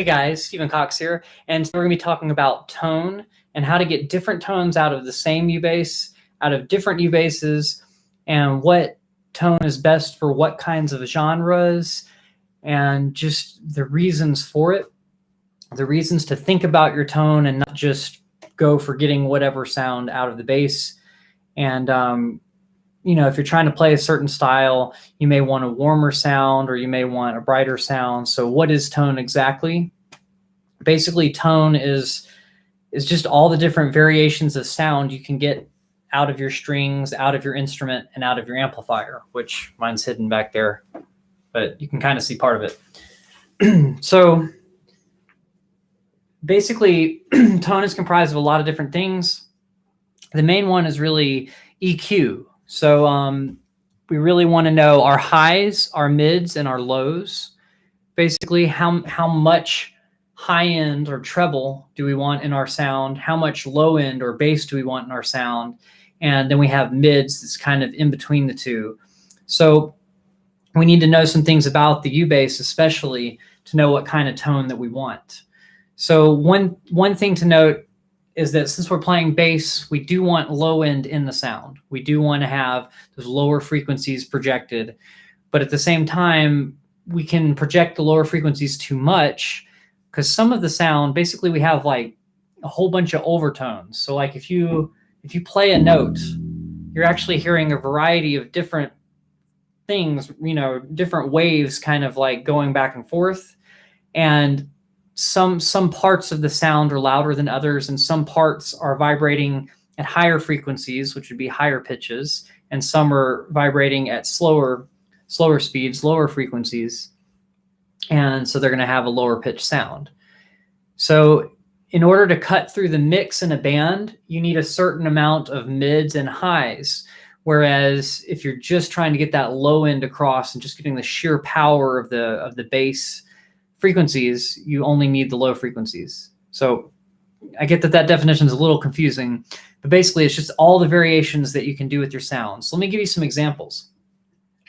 Hey guys, Stephen Cox here, and we're going to be talking about tone and how to get different tones out of the same U-bass, out of different U-basses, and what tone is best for what kinds of genres, and just the reasons for it, the reasons to think about your tone and not just go for getting whatever sound out of the bass. And if you're trying to play a certain style, you may want a warmer sound or you may want a brighter sound. So what is tone exactly? Basically, tone is just all the different variations of sound you can get out of your strings, out of your instrument, and out of your amplifier, which mine's hidden back there, but you can kind of see part of it. So basically, tone is comprised of a lot of different things. The main one is really EQ. So we really want to know our highs, our mids, and our lows. Basically, how much high end or treble do we want in our sound? How much low end or bass do we want in our sound? And then we have mids that's kind of in between the two. So we need to know some things about the U-bass, especially to know what kind of tone that we want. So one thing to note is that since we're playing bass, we do want low end in the sound. We do want to have those lower frequencies projected, but at the same time, we can project the lower frequencies too much because some of the sound, basically we have like a whole bunch of overtones. So like if you play a note, you're actually hearing a variety of different things, different waves kind of like going back and forth. And some parts of the sound are louder than others, and some parts are vibrating at higher frequencies, which would be higher pitches, and some are vibrating at slower speeds, lower frequencies. And so they're going to have a lower pitch sound. So in order to cut through the mix in a band, you need a certain amount of mids and highs. Whereas if you're just trying to get that low end across and just getting the sheer power of the bass frequencies, you only need the low frequencies. So I get that definition is a little confusing, but basically it's just all the variations that you can do with your sound. So let me give you some examples.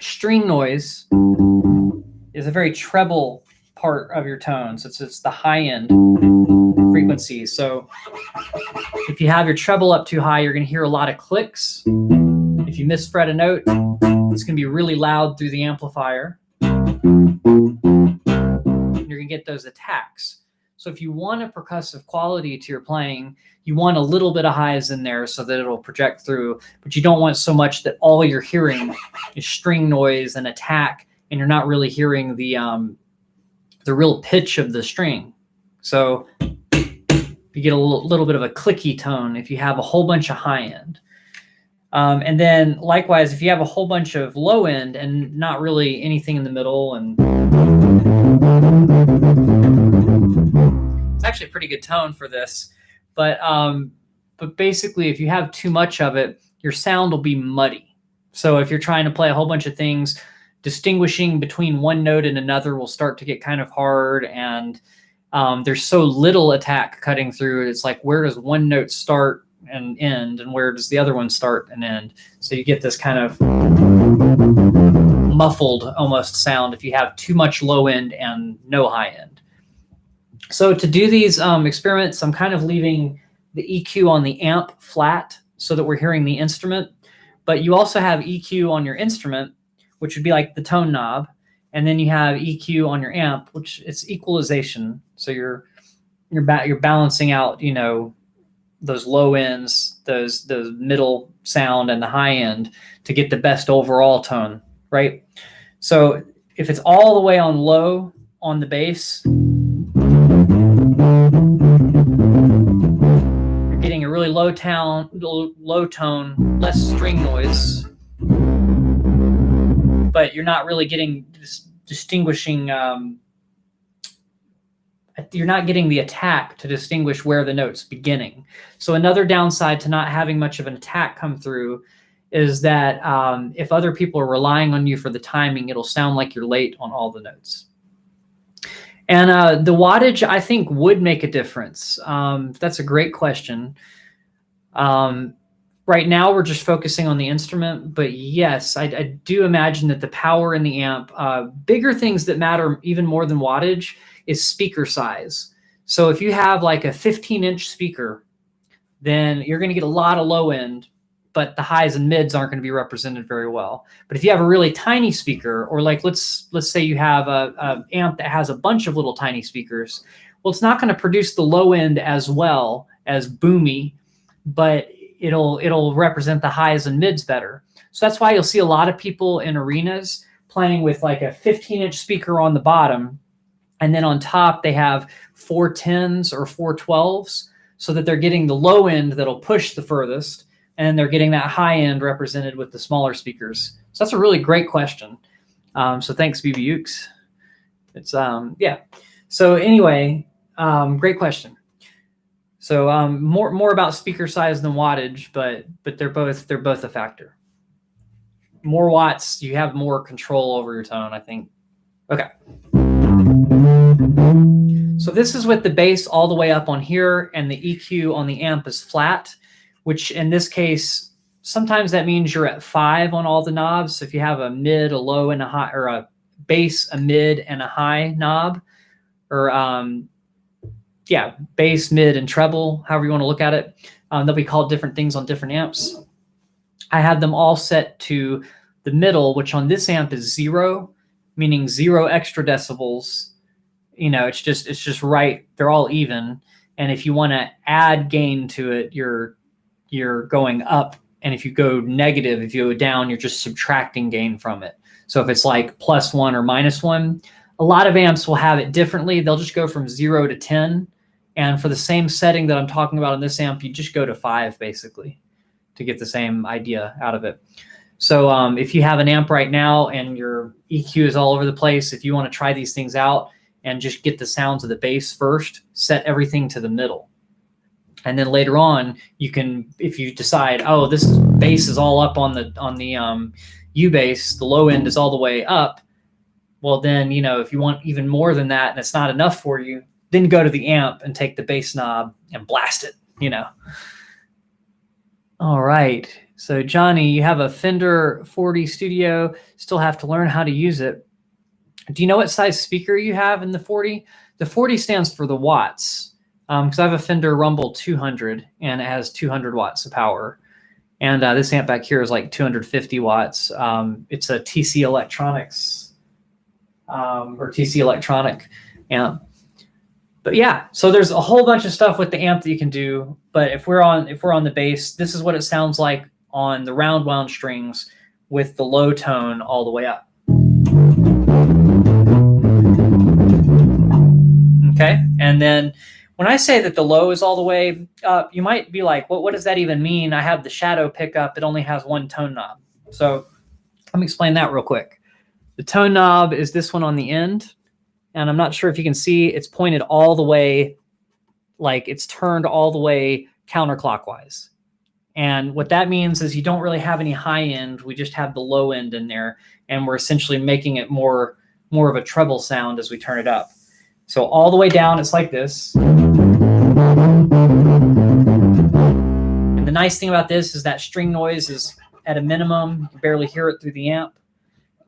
String noise is a very treble part of your tone. So it's the high end frequency. So if you have your treble up too high, you're going to hear a lot of clicks. If you misfret a note, it's going to be really loud through the amplifier. You're going to get those attacks. So if you want a percussive quality to your playing, you want a little bit of highs in there so that it'll project through, but you don't want so much that all you're hearing is string noise and attack, and you're not really hearing the real pitch of the string. So you get a little bit of a clicky tone if you have a whole bunch of high end. And then likewise, if you have a whole bunch of low end and not really anything in the middle, and it's actually a pretty good tone for this, but basically if you have too much of it, your sound will be muddy. So if you're trying to play a whole bunch of things, distinguishing between one note and another will start to get kind of hard, and there's so little attack cutting through. It's like, where does one note start and end, and where does the other one start and end? So you get this kind of muffled almost sound if you have too much low end and no high end. So to do these experiments, I'm kind of leaving the EQ on the amp flat so that we're hearing the instrument, but you also have EQ on your instrument, which would be like the tone knob, and then you have EQ on your amp, which it's equalization. So you're balancing out, those low ends, those middle sound, and the high end to get the best overall tone, right? So if it's all the way on low on the bass, you're getting a really low tone, less string noise, but you're not really getting distinguishing. You're not getting the attack to distinguish where the note's beginning. So another downside to not having much of an attack come through is that if other people are relying on you for the timing, it'll sound like you're late on all the notes. And the wattage, I think, would make a difference. That's a great question. Right now, we're just focusing on the instrument, but yes, I do imagine that the power in the amp, bigger things that matter even more than wattage is speaker size. So if you have like a 15-inch speaker, then you're going to get a lot of low end, but the highs and mids aren't going to be represented very well. But if you have a really tiny speaker, or like let's say you have a amp that has a bunch of little tiny speakers, well, it's not going to produce the low end as well as boomy, but it'll represent the highs and mids better. So that's why you'll see a lot of people in arenas playing with like a 15-inch speaker on the bottom, and then on top they have 4 10s or 4 12s, so that they're getting the low end that'll push the furthest, and they're getting that high end represented with the smaller speakers. So that's a really great question. So thanks, BB Ukes. It's yeah. So anyway, great question. So more about speaker size than wattage, but they're both a factor. More watts, you have more control over your tone, I think. Okay. So this is with the bass all the way up on here, and the EQ on the amp is flat, which in this case, sometimes that means you're at 5 on all the knobs. So if you have a mid, a low, and a high, or a bass, a mid, and a high knob, or yeah, bass, mid, and treble, however you want to look at it. They'll be called different things on different amps. I have them all set to the middle, which on this amp is 0, meaning 0 extra decibels. You know, it's just right. They're all even. And if you want to add gain to it, you're going up. And if you go negative, if you go down, you're just subtracting gain from it. So if it's like +1 or -1, a lot of amps will have it differently. They'll just go from 0 to 10. And for the same setting that I'm talking about on this amp, you just go to 5 basically to get the same idea out of it. So if you have an amp right now and your EQ is all over the place, if you want to try these things out and just get the sounds of the bass first, set everything to the middle. And then later on, you can, if you decide, oh, this bass is all up on the U bass, the low end is all the way up. Well, then, you know, if you want even more than that and it's not enough for you, then go to the amp and take the bass knob and blast it, you know. All right. So Johnny, you have a Fender 40 Studio, still have to learn how to use it. Do you know what size speaker you have in the 40? The 40 stands for the watts, because I have a Fender Rumble 200 and it has 200 watts of power. And this amp back here is like 250 watts. It's a TC Electronics or TC Electronic amp. But yeah, so there's a whole bunch of stuff with the amp that you can do. But if we're on the bass, this is what it sounds like on the round wound strings with the low tone all the way up. Okay, and then when I say that the low is all the way up, you might be like, well, what does that even mean? I have the shadow pickup. It only has 1 tone knob. So let me explain that real quick. The tone knob is this one on the end. And I'm not sure if you can see, it's pointed all the way, like it's turned all the way counterclockwise. And what that means is you don't really have any high end. We just have the low end in there. And we're essentially making it more of a treble sound as we turn it up. So all the way down, it's like this. And the nice thing about this is that string noise is at a minimum. You can barely hear it through the amp.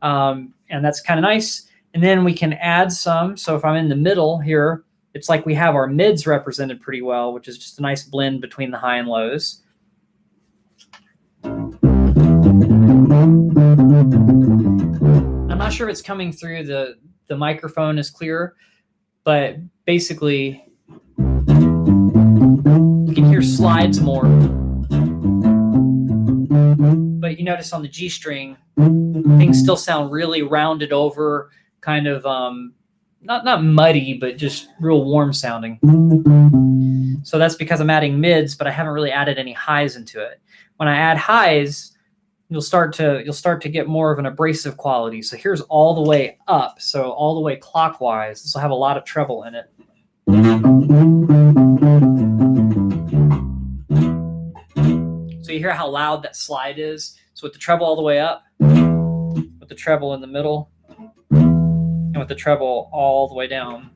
And that's kind of nice. And then we can add some. So if I'm in the middle here, it's like we have our mids represented pretty well, which is just a nice blend between the high and lows. I'm not sure if it's coming through the microphone is clear, but basically you can hear slides more. But you notice on the G string, things still sound really rounded over, kind of not muddy, but just real warm sounding. So that's because I'm adding mids, but I haven't really added any highs into it. When I add highs, you'll start to get more of an abrasive quality. So here's all the way up, so all the way clockwise. This will have a lot of treble in it. So you hear how loud that slide is. So with the treble all the way up, with the treble in the middle, and with the treble all the way down,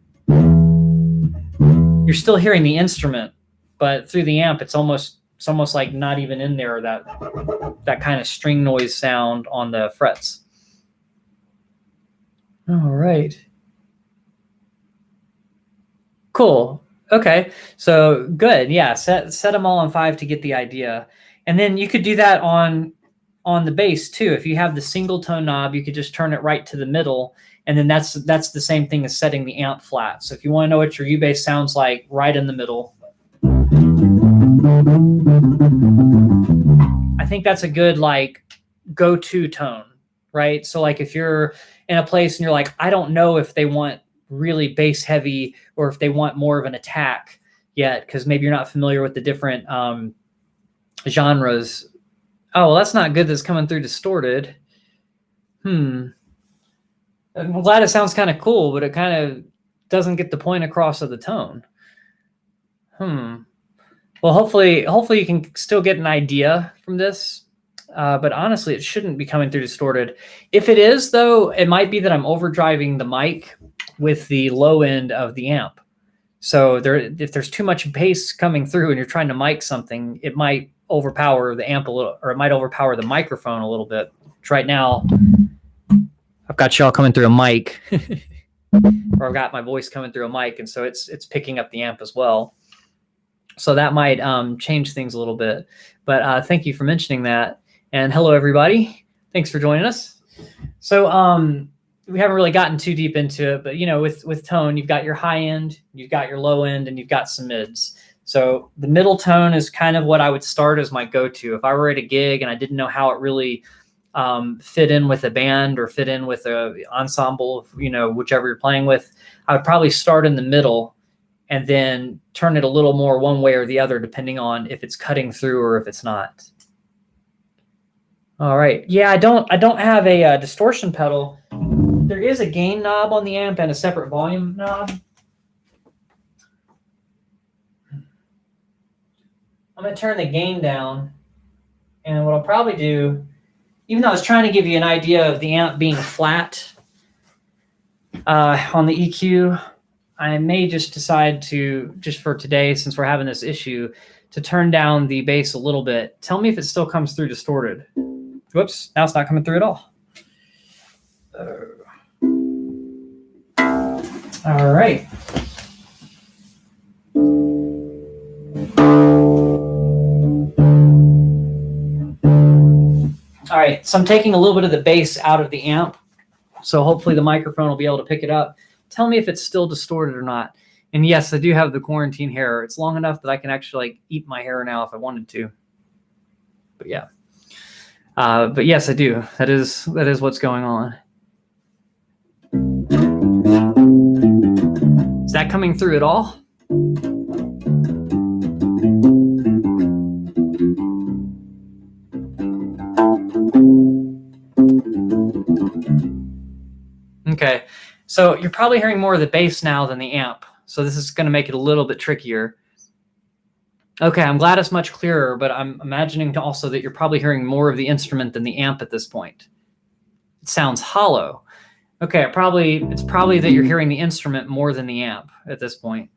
you're still hearing the instrument, but through the amp, it's almost It's almost like not even in there, that kind of string noise sound on the frets. All right. Cool. Okay. So good. Yeah. Set them all on 5 to get the idea. And then you could do that on the bass too. If you have the single tone knob, you could just turn it right to the middle. And then that's the same thing as setting the amp flat. So if you want to know what your U bass sounds like, right in the middle. I think that's a good like go-to tone, right? So like if you're in a place and you're like, I don't know if they want really bass heavy or if they want more of an attack yet, because maybe you're not familiar with the different genres. Oh, well, that's not good. That's coming through distorted. I'm glad it sounds kind of cool, but it kind of doesn't get the point across of the tone. Well, hopefully you can still get an idea from this. But honestly, it shouldn't be coming through distorted. If it is, though, it might be that I'm overdriving the mic with the low end of the amp. So if there's too much bass coming through and you're trying to mic something, it might overpower the amp a little, or it might overpower the microphone a little bit. Which right now, I've got y'all coming through a mic, or I've got my voice coming through a mic, and so it's picking up the amp as well. So that might change things a little bit. But thank you for mentioning that. And hello, everybody. Thanks for joining us. So we haven't really gotten too deep into it, but with tone, you've got your high end, you've got your low end, and you've got some mids. So the middle tone is kind of what I would start as my go-to. If I were at a gig and I didn't know how it really fit in with a band or fit in with an ensemble, whichever you're playing with, I would probably start in the middle and then turn it a little more one way or the other, depending on if it's cutting through or if it's not. All right. Yeah, I don't have a distortion pedal. There is a gain knob on the amp and a separate volume knob. I'm going to turn the gain down. And what I'll probably do, even though I was trying to give you an idea of the amp being flat on the EQ, I may just decide to, just for today, since we're having this issue, to turn down the bass a little bit. Tell me if it still comes through distorted. Whoops, now it's not coming through at all. All right. All right, so I'm taking a little bit of the bass out of the amp, so hopefully the microphone will be able to pick it up. Tell me if it's still distorted or not. And yes, I do have the quarantine hair. It's long enough that I can actually eat my hair now if I wanted to. But yeah. But yes, I do. That is what's going on. Is that coming through at all? Okay, so you're probably hearing more of the bass now than the amp. So this is going to make it a little bit trickier. Okay, I'm glad it's much clearer, but I'm imagining also that you're probably hearing more of the instrument than the amp at this point. It sounds hollow. Okay, it's probably that you're hearing the instrument more than the amp at this point.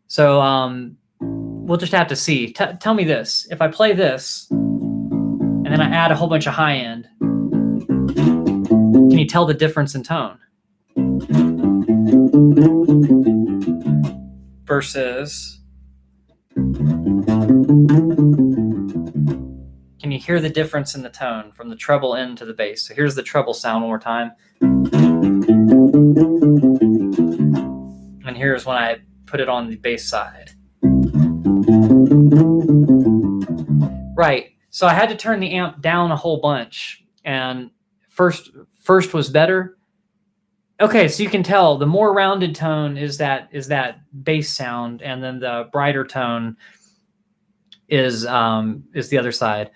So we'll just have to see. Tell me this. If I play this, and then I add a whole bunch of high end, can you tell the difference in tone? Versus, can you hear the difference in the tone from the treble end to the bass? So here's the treble sound one more time. And here's when I put it on the bass side. Right. So I had to turn the amp down a whole bunch. And first was better. Okay, so you can tell the more rounded tone is that bass sound, and then the brighter tone is the other side.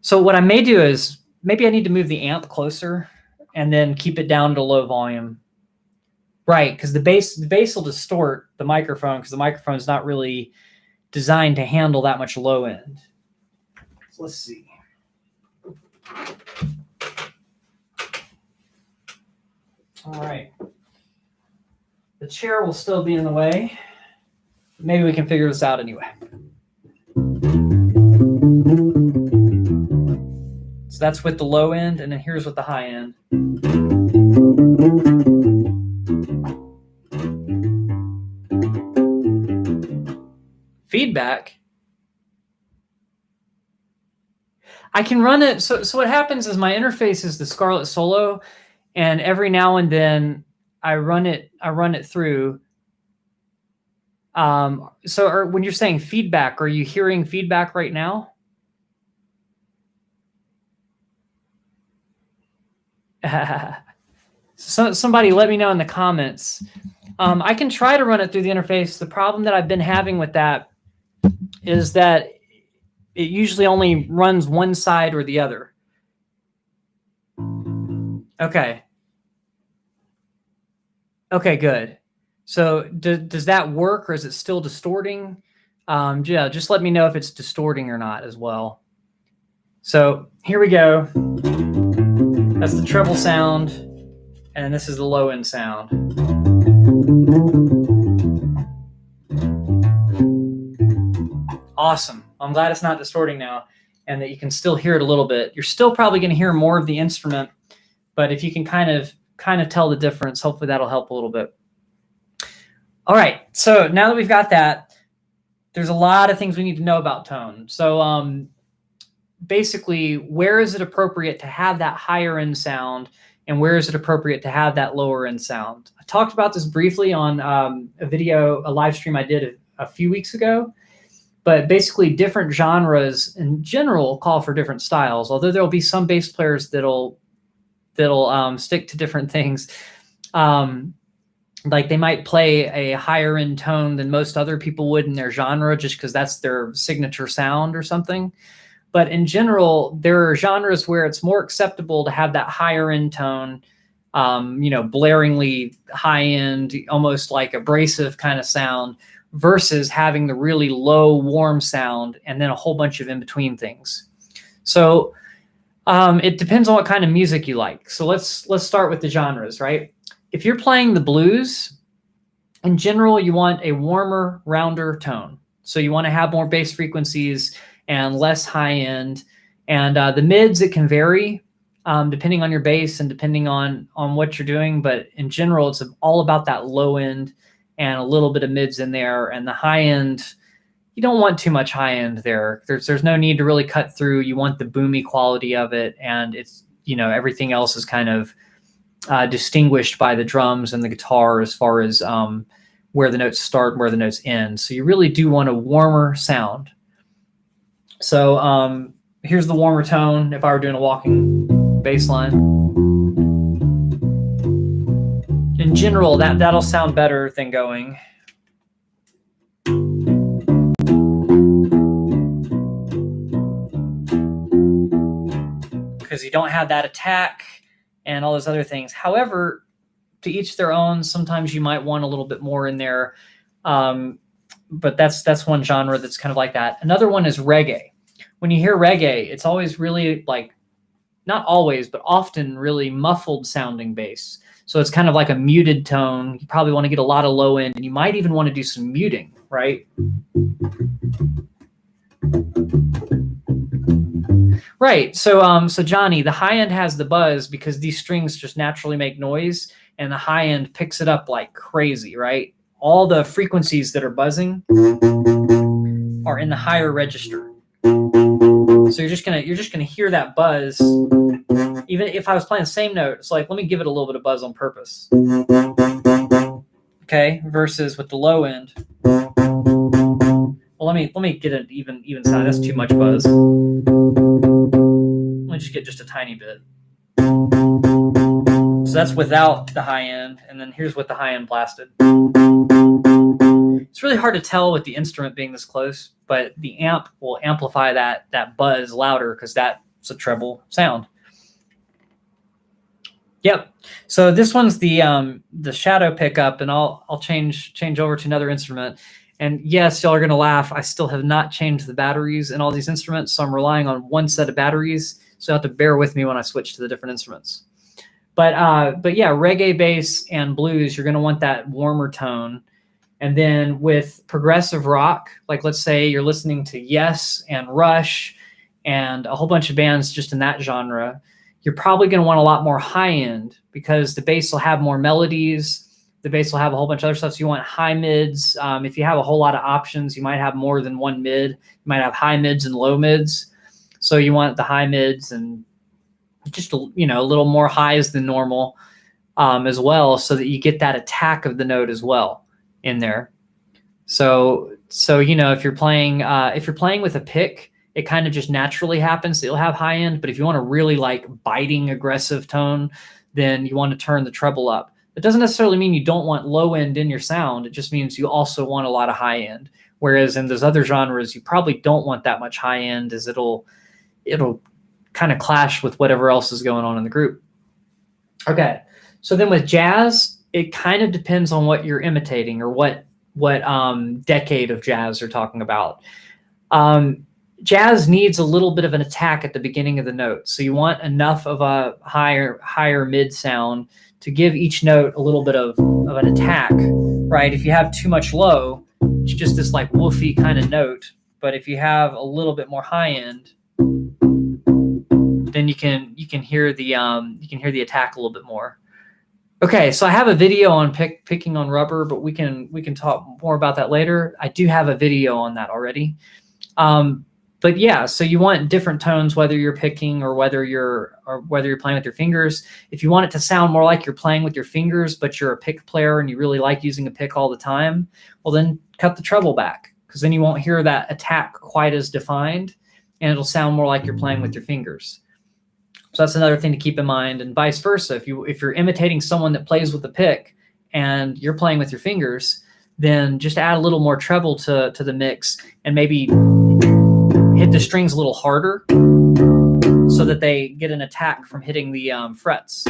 So what I may do is maybe I need to move the amp closer and then keep it down to low volume. Right, because the bass will distort the microphone because the microphone is not really designed to handle that much low end. So let's see. All right. The chair will still be in the way. Maybe we can figure this out anyway. So that's with the low end, and then here's with the high end. Feedback. I can run it. So what happens is my interface is the Scarlett Solo, and every now and then I run it through. So when you're saying feedback, are you hearing feedback right now? So somebody let me know in the comments. I can try to run it through the interface. The problem that I've been having with that is that it usually only runs one side or the other. Okay. Okay, good. So does that work, or is it still distorting? Yeah, just let me know if it's distorting or not as well. So here we go. That's the treble sound, and this is the low end sound. Awesome. I'm glad it's not distorting now, and that you can still hear it a little bit. You're still probably going to hear more of the instrument, but if you can kind of tell the difference, hopefully that'll help a little bit. All right. So now that we've got that, there's a lot of things we need to know about tone. So basically, where is it appropriate to have that higher end sound, and where is it appropriate to have that lower end sound? I talked about this briefly on a live stream I did a few weeks ago. But basically, different genres in general call for different styles. Although there'll be some bass players that'll stick to different things. Like they might play a higher end tone than most other people would in their genre, just because that's their signature sound or something. But in general, there are genres where it's more acceptable to have that higher end tone, blaringly high end, almost like abrasive kind of sound, versus having the really low, warm sound and then a whole bunch of in-between things. So it depends on what kind of music you like. So let's start with the genres, right? If you're playing the blues, in general, you want a warmer, rounder tone. So you want to have more bass frequencies and less high end. And the mids, it can vary depending on your bass and depending on what you're doing. But in general, it's all about that low end and a little bit of mids in there. And the high end, you don't want too much high end there. There's no need to really cut through. You want the boomy quality of it. And it's, everything else is kind of distinguished by the drums and the guitar as far as where the notes start and where the notes end. So you really do want a warmer sound. So here's the warmer tone if I were doing a walking bass line. In general, that'll sound better than going. Because you don't have that attack and all those other things. However, to each their own, sometimes you might want a little bit more in there. But that's one genre that's kind of like that. Another one is reggae. When you hear reggae, it's always really not always, but often really muffled sounding bass. So it's kind of like a muted tone. You probably want to get a lot of low end, and you might even want to do some muting, right? Right. So Johnny, the high end has the buzz because these strings just naturally make noise, and the high end picks it up like crazy, right? All the frequencies that are buzzing are in the higher register. So you're just gonna hear that buzz. Even if I was playing the same note, it's like, let me give it a little bit of buzz on purpose. Okay, versus with the low end. Well, let me get an even sound. That's too much buzz. Let me just get just a tiny bit. So that's without the high end, and then here's with the high end blasted. It's really hard to tell with the instrument being this close, but the amp will amplify that buzz louder because that's a treble sound. Yep. So this one's the shadow pickup, and I'll change over to another instrument. And yes, y'all are gonna laugh. I still have not changed the batteries in all these instruments, so I'm relying on one set of batteries. So you'll have to bear with me when I switch to the different instruments. But yeah, reggae bass and blues, you're gonna want that warmer tone. And then with progressive rock, like let's say you're listening to Yes and Rush and a whole bunch of bands just in that genre, you're probably going to want a lot more high end because the bass will have more melodies. The bass will have a whole bunch of other stuff. So you want high mids. If you have a whole lot of options, you might have more than one mid. You might have high mids and low mids. So you want the high mids and just, a little more highs than normal as well, so that you get that attack of the note as well in there. So if you're playing with a pick, it kind of just naturally happens that you'll have high end. But if you want a really like biting, aggressive tone, then you want to turn the treble up. It doesn't necessarily mean you don't want low end in your sound. It just means you also want a lot of high end. Whereas in those other genres, you probably don't want that much high end, as it'll kind of clash with whatever else is going on in the group. Okay, so then with jazz, it kind of depends on what you're imitating or what decade of jazz you're talking about. Jazz needs a little bit of an attack at the beginning of the note. So you want enough of a higher mid sound to give each note a little bit of an attack, right? If you have too much low, it's just this like woofy kind of note. But if you have a little bit more high end, then you can hear the attack a little bit more. Okay, so I have a video on picking on rubber, but we can talk more about that later. I do have a video on that already. But yeah, so you want different tones, whether you're picking or whether you're playing with your fingers. If you want it to sound more like you're playing with your fingers, but you're a pick player and you really like using a pick all the time, well then cut the treble back, because then you won't hear that attack quite as defined, and it'll sound more like you're playing with your fingers. So that's another thing to keep in mind, and vice versa. If you're imitating someone that plays with a pick and you're playing with your fingers, then just add a little more treble to the mix and maybe hit the strings a little harder so that they get an attack from hitting the frets.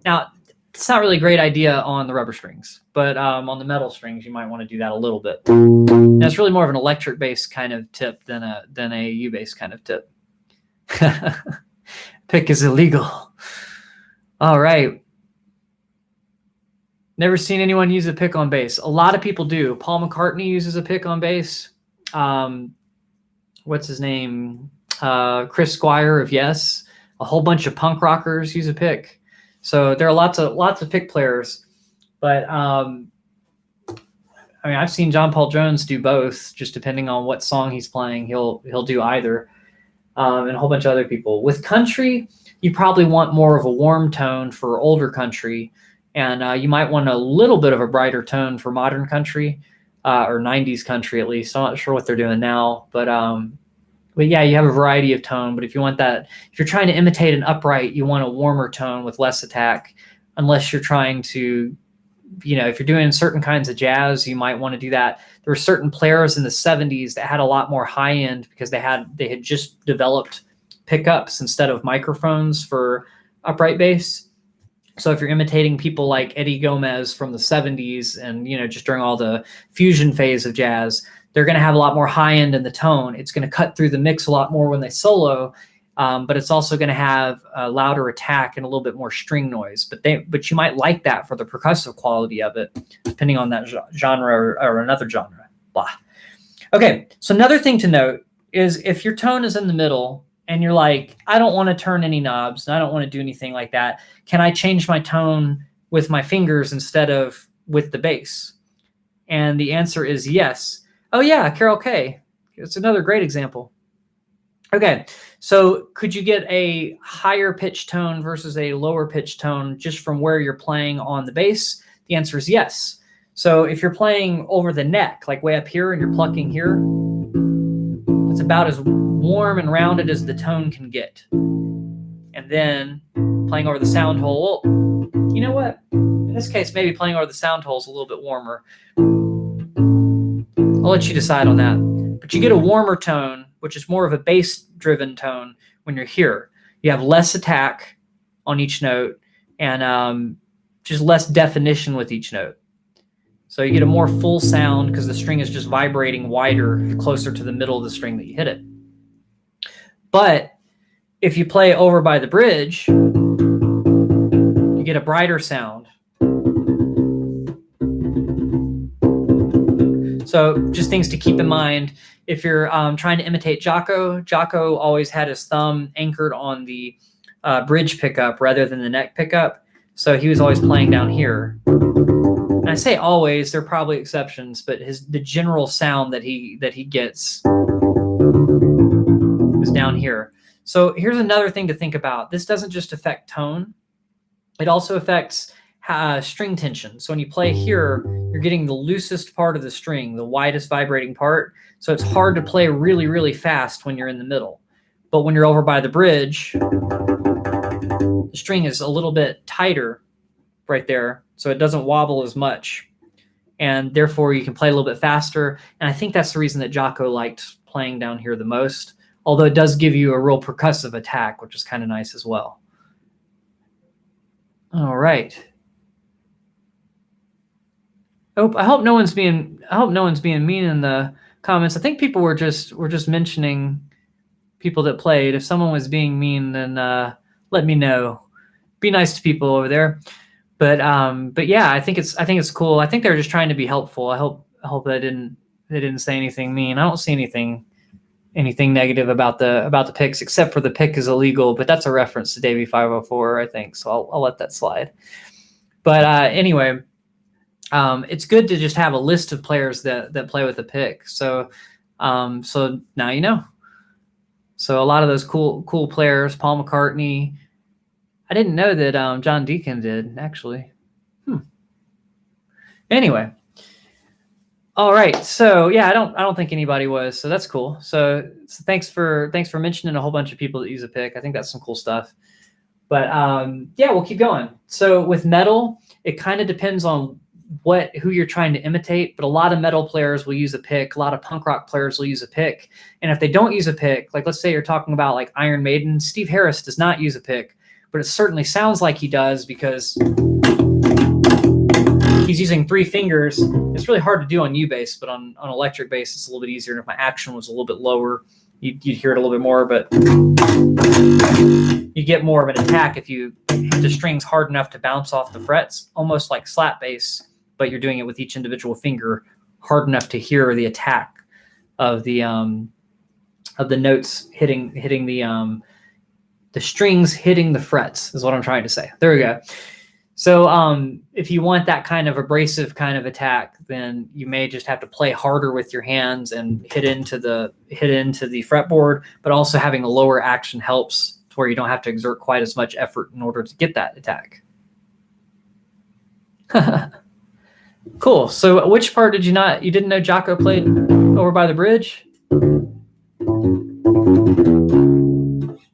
Now, it's not really a great idea on the rubber strings, but on the metal strings, you might want to do that a little bit. Now, it's really more of an electric bass kind of tip than a U bass kind of tip. Pick is illegal. All right. Never seen anyone use a pick on bass. A lot of people do. Paul McCartney uses a pick on bass. What's his name? Chris Squire of Yes. A whole bunch of punk rockers use a pick. So there are lots of pick players. But I've seen John Paul Jones do both, just depending on what song he's playing. He'll do either. And a whole bunch of other people. With country, you probably want more of a warm tone for older country, and you might want a little bit of a brighter tone for modern country, or 90s country at least. I'm not sure what they're doing now, but yeah, you have a variety of tone. But if you want that, if you're trying to imitate an upright, you want a warmer tone with less attack, unless you're trying to, if you're doing certain kinds of jazz, you might want to do that. There were certain players in the 70s that had a lot more high end because they had just developed pickups instead of microphones for upright bass. So if you're imitating people like Eddie Gomez from the 70s and, just during all the fusion phase of jazz, they're going to have a lot more high end in the tone. It's going to cut through the mix a lot more when they solo. But it's also going to have a louder attack and a little bit more string noise. But you might like that for the percussive quality of it, depending on that genre or another genre. Blah. Okay, so another thing to note is if your tone is in the middle and you're like, I don't want to turn any knobs and I don't want to do anything like that, can I change my tone with my fingers instead of with the bass? And the answer is yes. Oh yeah, Carol Kay. It's another great example. Okay, so could you get a higher pitch tone versus a lower pitch tone just from where you're playing on the bass? The answer is yes. So if you're playing over the neck, like way up here, and you're plucking here, it's about as warm and rounded as the tone can get. And then playing over the sound hole, well, you know what? In this case, maybe playing over the sound hole is a little bit warmer. I'll let you decide on that. But you get a warmer tone, which is more of a bass-driven tone when you're here. You have less attack on each note and just less definition with each note. So you get a more full sound because the string is just vibrating wider closer to the middle of the string that you hit it. But if you play over by the bridge, you get a brighter sound. So just things to keep in mind. If you're trying to imitate Jocko, Jocko always had his thumb anchored on the bridge pickup rather than the neck pickup. So he was always playing down here. And I say always, there are probably exceptions, but the general sound that he gets is down here. So here's another thing to think about. This doesn't just affect tone. It also affects string tension. So when you play here, you're getting the loosest part of the string, the widest vibrating part. So it's hard to play really, really fast when you're in the middle. But when you're over by the bridge, the string is a little bit tighter right there, so it doesn't wobble as much. And therefore, you can play a little bit faster. And I think that's the reason that Jocko liked playing down here the most, although it does give you a real percussive attack, which is kind of nice as well. All right. I hope no one's being mean in the comments. I think people were just mentioning people that played. If someone was being mean, then let me know. Be nice to people over there. But yeah, I think it's cool. I think they're just trying to be helpful. I hope they didn't say anything mean. I don't see anything negative about the picks, except for the pick is illegal, but that's a reference to Davey 504, I think. So I'll let that slide. But anyway, it's good to just have a list of players that play with a pick. So now you know. So a lot of those cool players, Paul McCartney. I didn't know that John Deacon did, actually. Anyway. All right. So yeah, I don't think anybody was. So that's cool. So thanks for mentioning a whole bunch of people that use a pick. I think that's some cool stuff. But yeah, we'll keep going. So with metal, it kind of depends on who you're trying to imitate, but a lot of metal players will use a pick. A lot of punk rock players will use a pick. And if they don't use a pick, like let's say you're talking about like Iron Maiden, Steve Harris does not use a pick, but it certainly sounds like he does because he's using 3 fingers. It's really hard to do on U-bass, but on electric bass, it's a little bit easier. And if my action was a little bit lower, you'd hear it a little bit more, but you get more of an attack if you hit the strings hard enough to bounce off the frets, almost like slap bass, but you're doing it with each individual finger hard enough to hear the attack of the notes hitting the strings hitting the frets is what I'm trying to say. There we go. So if you want that kind of abrasive kind of attack, then you may just have to play harder with your hands and hit into the fretboard, but also having a lower action helps to where you don't have to exert quite as much effort in order to get that attack. Cool. So which part you didn't know Jocko played over by the bridge?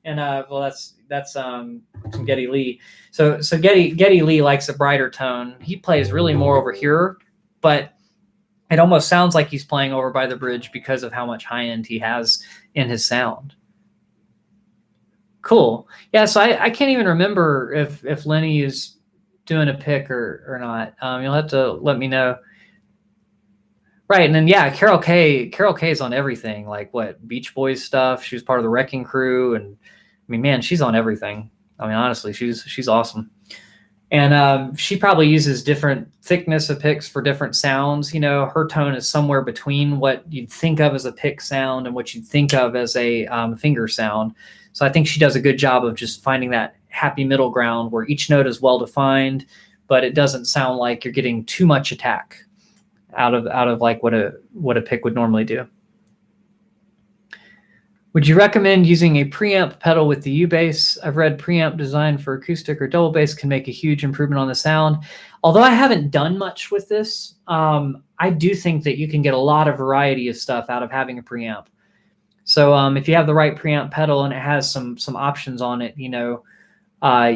And well, that's some Geddy Lee. So Geddy Lee likes a brighter tone. He plays really more over here, but it almost sounds like he's playing over by the bridge because of how much high end he has in his sound. Cool. Yeah. So I can't even remember if Lenny is doing a pick or not. You'll have to let me know. Right. And then, yeah, Carol Kay is on everything, like what Beach Boys stuff. She was part of the Wrecking Crew. And I mean, man, she's on everything. I mean, honestly, she's awesome. And she probably uses different thickness of picks for different sounds. You know, her tone is somewhere between what you'd think of as a pick sound and what you'd think of as a finger sound. So I think she does a good job of just finding that happy middle ground where each note is well defined, but it doesn't sound like you're getting too much attack out of like what a pick would normally do. Would you recommend using a preamp pedal with the U-bass? I've read preamp designed for acoustic or double bass can make a huge improvement on the sound. Although I haven't done much with this, I do think that you can get a lot of variety of stuff out of having a preamp. So if you have the right preamp pedal and it has some options on it, you know,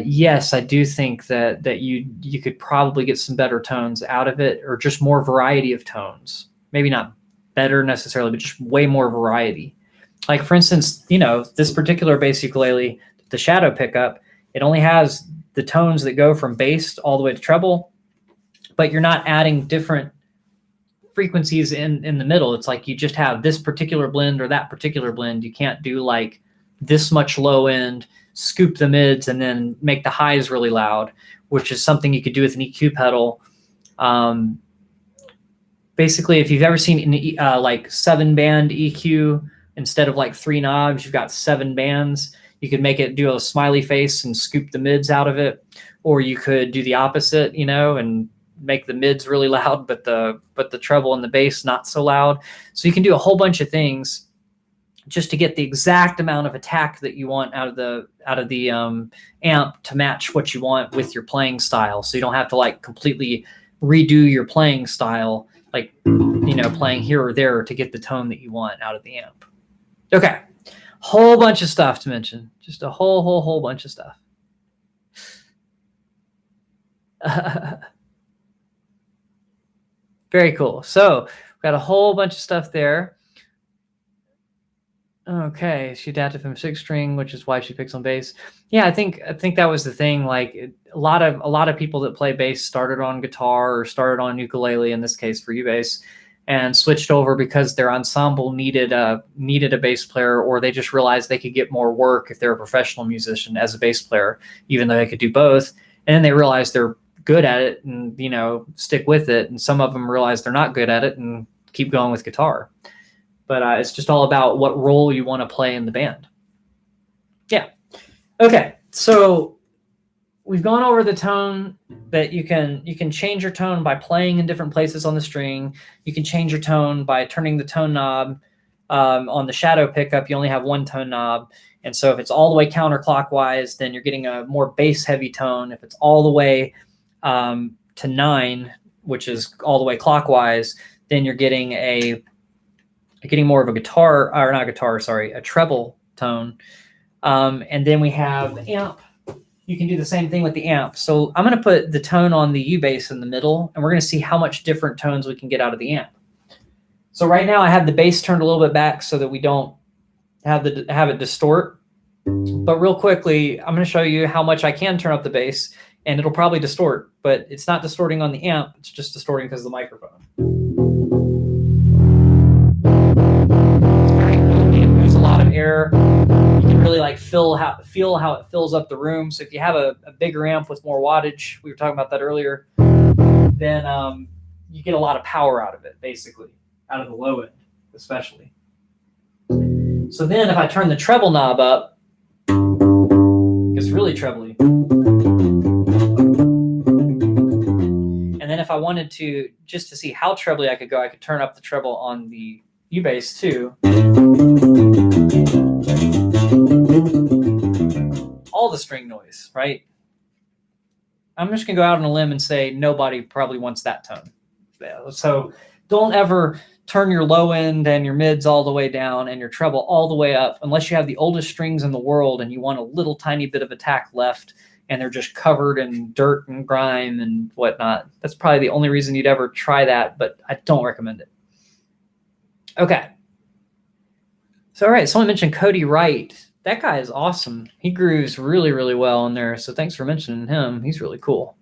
yes, I do think that you could probably get some better tones out of it, or just more variety of tones. Maybe not better necessarily, but just way more variety. Like, for instance, you know, this particular bass ukulele, the shadow pickup, it only has the tones that go from bass all the way to treble, but you're not adding different frequencies in the middle. It's like you just have this particular blend or that particular blend. You can't do like this much low end, scoop the mids, and then make the highs really loud, which is something you could do with an EQ pedal. Basically, if you've ever seen like 7-band EQ, instead of like 3 knobs, you've got 7 bands. You could make it do a smiley face and scoop the mids out of it, or you could do the opposite, you know, and make the mids really loud, but the treble and the bass not so loud. So you can do a whole bunch of things just to get the exact amount of attack that you want out of the amp to match what you want with your playing style. So you don't have to like completely redo your playing style, like, you know, playing here or there to get the tone that you want out of the amp. Okay, whole bunch of stuff to mention, just a whole bunch of stuff. Very cool. So we've got a whole bunch of stuff there. Okay, she adapted from 6-string, which is why she picks on bass. Yeah, I think that was the thing. Like a lot of people that play bass started on guitar or started on ukulele, in this case for U-bass, and switched over because their ensemble needed a bass player, or they just realized they could get more work if they're a professional musician as a bass player, even though they could do both. And then they realized they're good at it and, you know, stick with it. And some of them realize they're not good at it and keep going with guitar. But it's just all about what role you want to play in the band. Yeah. Okay. So we've gone over the tone, that you can change your tone by playing in different places on the string. You can change your tone by turning the tone knob. On the shadow pickup, you only have one tone knob. And so if it's all the way counterclockwise, then you're getting a more bass heavy tone. If it's all the way to 9, which is all the way clockwise, then you're getting more of a guitar, or not guitar, sorry, a treble tone. And then we have amp. You can do the same thing with the amp. So I'm going to put the tone on the U-bass in the middle, and we're going to see how much different tones we can get out of the amp. So right now I have the bass turned a little bit back so that we don't have it distort. But real quickly, I'm going to show you how much I can turn up the bass, and it'll probably distort, but it's not distorting on the amp. It's just distorting because of the microphone. There's a lot of air. You can really like feel how it fills up the room. So if you have a bigger amp with more wattage, we were talking about that earlier, then you get a lot of power out of it, basically, out of the low end, especially. So then if I turn the treble knob up, it gets really trebly. And then if I wanted to, just to see how trebly I could go, I could turn up the treble on the U-bass too. All the string noise, right? I'm just gonna go out on a limb and say nobody probably wants that tone. So don't ever turn your low end and your mids all the way down and your treble all the way up, unless you have the oldest strings in the world and you want a little tiny bit of attack left and they're just covered in dirt and grime and whatnot. That's probably the only reason you'd ever try that, but I don't recommend it. Okay. So, all right, someone mentioned Cody Wright. That guy is awesome. He grooves really, really well in there. So thanks for mentioning him. He's really cool.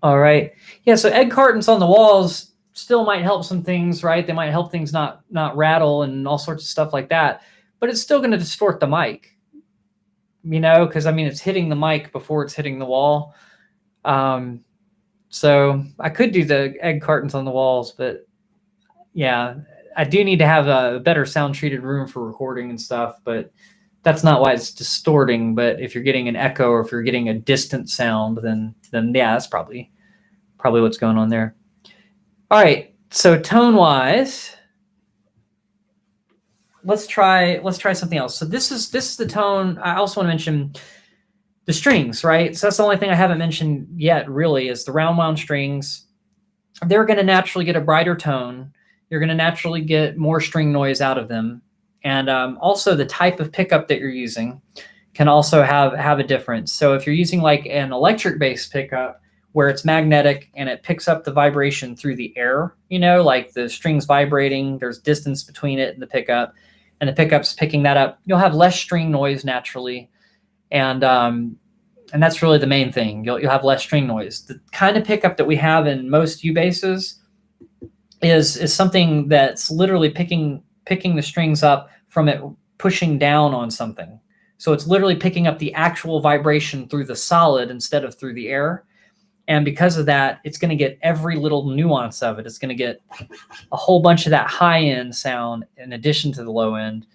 All right. Yeah, so egg cartons on the walls still might help some things, right? They might help things not rattle and all sorts of stuff like that. But it's still going to distort the mic, you know, because, I mean, it's hitting the mic before it's hitting the wall. So I could do the egg cartons on the walls, but yeah, I do need to have a better sound treated room for recording and stuff, but that's not why it's distorting. But if you're getting an echo or if you're getting a distant sound, then yeah, that's probably what's going on there. All right, so tone wise, let's try something else. So this is the tone. I also want to mention the strings, right? So that's the only thing I haven't mentioned yet, really, is the round wound strings. They're going to naturally get a brighter tone. You're going to naturally get more string noise out of them. And also the type of pickup that you're using can also have a difference. So if you're using like an electric bass pickup where it's magnetic and it picks up the vibration through the air, you know, like the strings vibrating, there's distance between it and the pickup's picking that up, you'll have less string noise naturally. And that's really the main thing. You'll have less string noise. The kind of pickup that we have in most U-basses is something that's literally picking the strings up from it pushing down on something. So it's literally picking up the actual vibration through the solid instead of through the air. And because of that, it's going to get every little nuance of it. It's going to get a whole bunch of that high end sound in addition to the low end.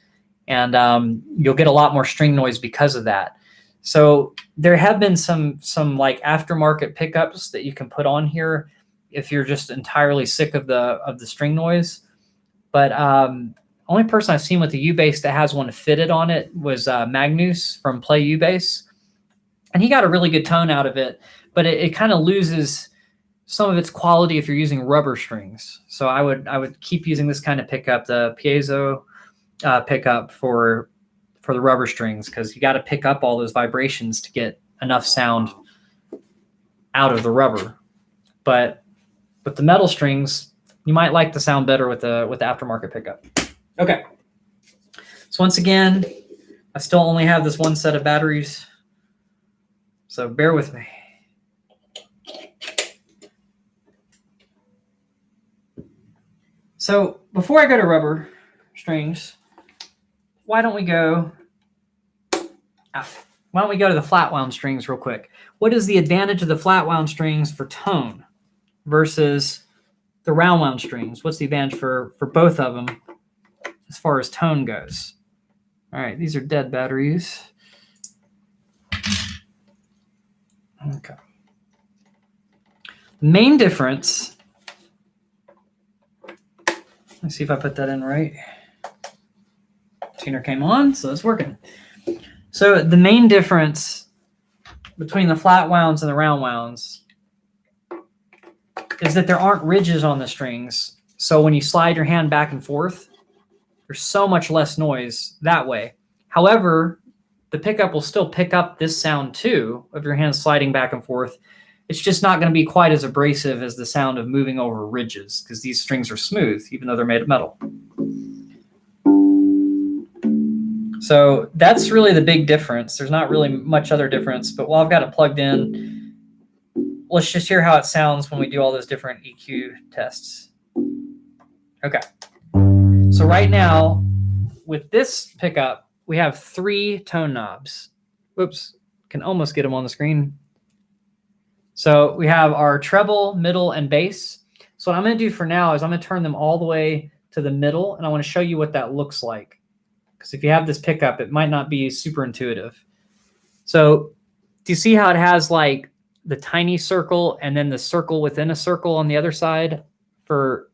And you'll get a lot more string noise because of that. So there have been some like aftermarket pickups that you can put on here if you're just entirely sick of the string noise. But only person I've seen with a U-bass that has one fitted on it was Magnus from Play U-bass. And he got a really good tone out of it, but it kind of loses some of its quality if you're using rubber strings. So I would keep using this kind of pickup, the piezo pickup for the rubber strings, because you got to pick up all those vibrations to get enough sound out of the rubber. But with the metal strings, you might like the sound better with the aftermarket pickup. Okay. So once again, I still only have this one set of batteries, so bear with me. So before I go to rubber strings, why don't we go to the flat wound strings real quick? What is the advantage of the flat wound strings for tone versus the round wound strings? What's the advantage for both of them as far as tone goes? All right, these are dead batteries. Okay. The main difference, let's see if I put that in right. Tuner came on, so it's working. So the main difference between the flat wounds and the round wounds is that there aren't ridges on the strings. So when you slide your hand back and forth, there's so much less noise that way. However, the pickup will still pick up this sound too of your hand sliding back and forth. It's just not going to be quite as abrasive as the sound of moving over ridges, because these strings are smooth, even though they're made of metal. So that's really the big difference. There's not really much other difference, but while I've got it plugged in, let's just hear how it sounds when we do all those different EQ tests. Okay. So right now, with this pickup, we have 3 tone knobs. Whoops, can almost get them on the screen. So we have our treble, middle, and bass. So what I'm going to do for now is I'm going to turn them all the way to the middle, and I want to show you what that looks like. Because if you have this pickup, it might not be super intuitive. So do you see how it has like the tiny circle and then the circle within a circle on the other side for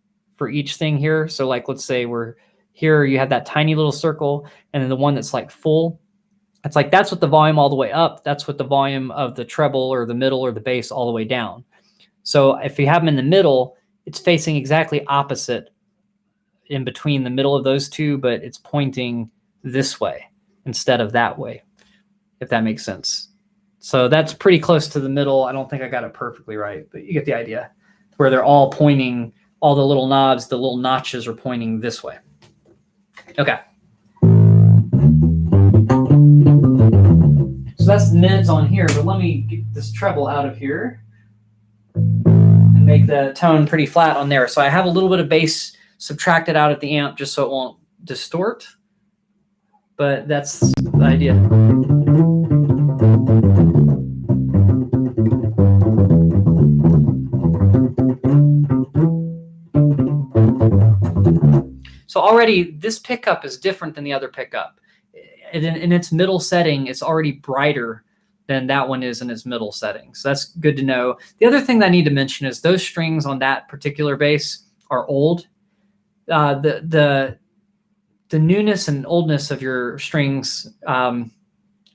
each thing here? So like, let's say we're here, you have that tiny little circle, and then the one that's like full. It's like, that's what the volume all the way up. That's what the volume of the treble or the middle or the bass all the way down. So if you have them in the middle, it's facing exactly opposite in between the middle of those two, but it's pointing this way instead of that way, if that makes sense. So that's pretty close to the middle. I don't think I got it perfectly right, but you get the idea, where they're all pointing, all the little knobs, the little notches are pointing this way. Okay. So that's the mids on here, but let me get this treble out of here and make the tone pretty flat on there. So I have a little bit of bass subtracted out at the amp just so it won't distort, but that's the idea. So already this pickup is different than the other pickup. In its middle setting, it's already brighter than that one is in its middle setting. So that's good to know. The other thing that I need to mention is those strings on that particular bass are old. The newness and oldness of your strings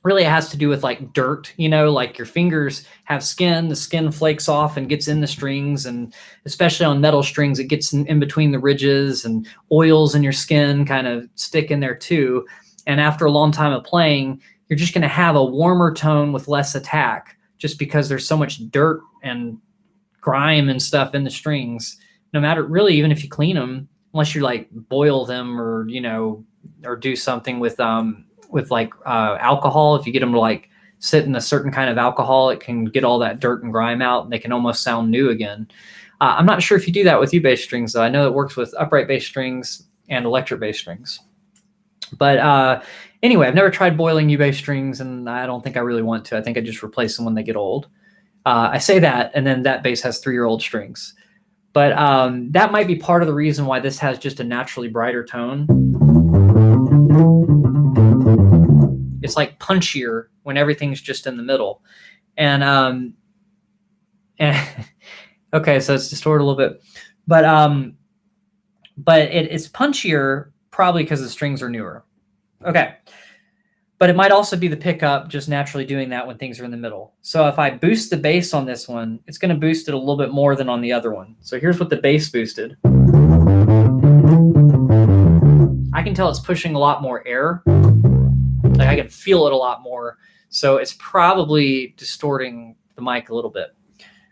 really has to do with like dirt, you know, like your fingers have skin, the skin flakes off and gets in the strings, and especially on metal strings, it gets in between the ridges, and oils in your skin kind of stick in there too. And after a long time of playing, you're just going to have a warmer tone with less attack, just because there's so much dirt and grime and stuff in the strings. No matter, really, even if you clean them, unless you like boil them or, you know, or do something with like alcohol. If you get them to like sit in a certain kind of alcohol, it can get all that dirt and grime out, and they can almost sound new again. I'm not sure if you do that with U-bass strings, though. I know it works with upright bass strings and electric bass strings. But anyway, I've never tried boiling U-bass strings, and I don't think I really want to. I think I just replace them when they get old. I say that, and then that bass has 3-year-old strings. But that might be part of the reason why this has just a naturally brighter tone. It's like punchier when everything's just in the middle. And okay, so it's distorted a little bit. But it's punchier probably because the strings are newer. Okay. But it might also be the pickup just naturally doing that when things are in the middle. So if I boost the bass on this one, it's going to boost it a little bit more than on the other one. So here's what the bass boosted. I can tell it's pushing a lot more air. Like I can feel it a lot more. So it's probably distorting the mic a little bit.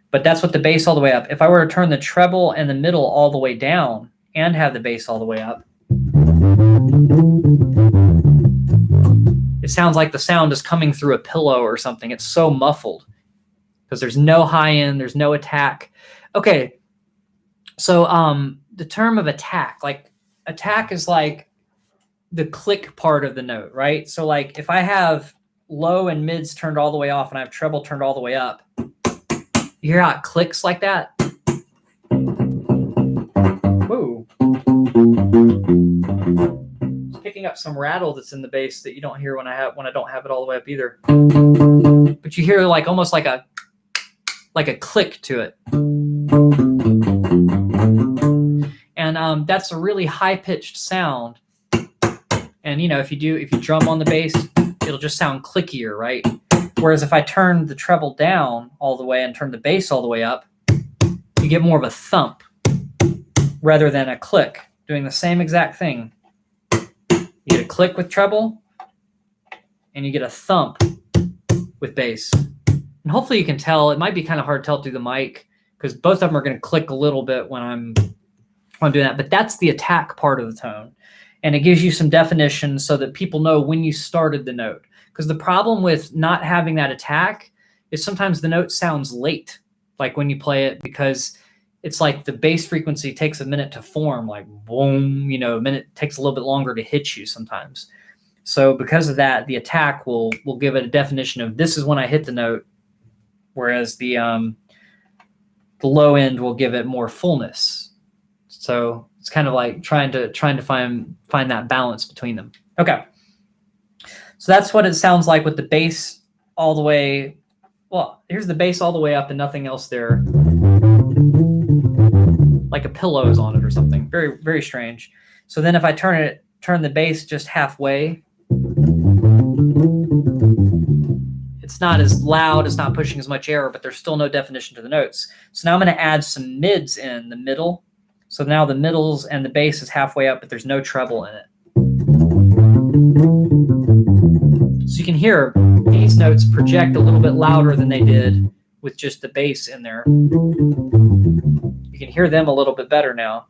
But that's what the bass all the way up. If I were to turn the treble and the middle all the way down and have the bass all the way up, it sounds like the sound is coming through a pillow or something. It's so muffled because there's no high end, there's no attack. Okay, so the term of attack is like the click part of the note, right? So like if I have low and mids turned all the way off and I have treble turned all the way up, you hear how it clicks like that? Whoa. Picking up some rattle that's in the bass that you don't hear when I don't have it all the way up either. But you hear like almost like a click to it. And that's a really high-pitched sound. And if you drum on the bass, it'll just sound clickier, right? Whereas if I turn the treble down all the way and turn the bass all the way up, you get more of a thump rather than a click, doing the same exact thing. You get a click with treble, and you get a thump with bass. And hopefully you can tell. It might be kind of hard to tell through the mic because both of them are going to click a little bit when I'm doing that. But that's the attack part of the tone. And it gives you some definition so that people know when you started the note. Because the problem with not having that attack is sometimes the note sounds late, like when you play it, because it's like the bass frequency takes a minute to form, like boom, a minute takes a little bit longer to hit you sometimes. So because of that, the attack will give it a definition of this is when I hit the note, whereas the low end will give it more fullness. So it's kind of like trying to find that balance between them. Okay. So that's what it sounds like with the bass all the way. Well, here's the bass all the way up and nothing else there. Like a pillow is on it or something. Very, very strange. So then if I turn the bass just halfway, it's not as loud, it's not pushing as much air, but there's still no definition to the notes. So now I'm going to add some mids in the middle. So now the middles and the bass is halfway up, but there's no treble in it. So you can hear these notes project a little bit louder than they did with just the bass in there. You can hear them a little bit better now.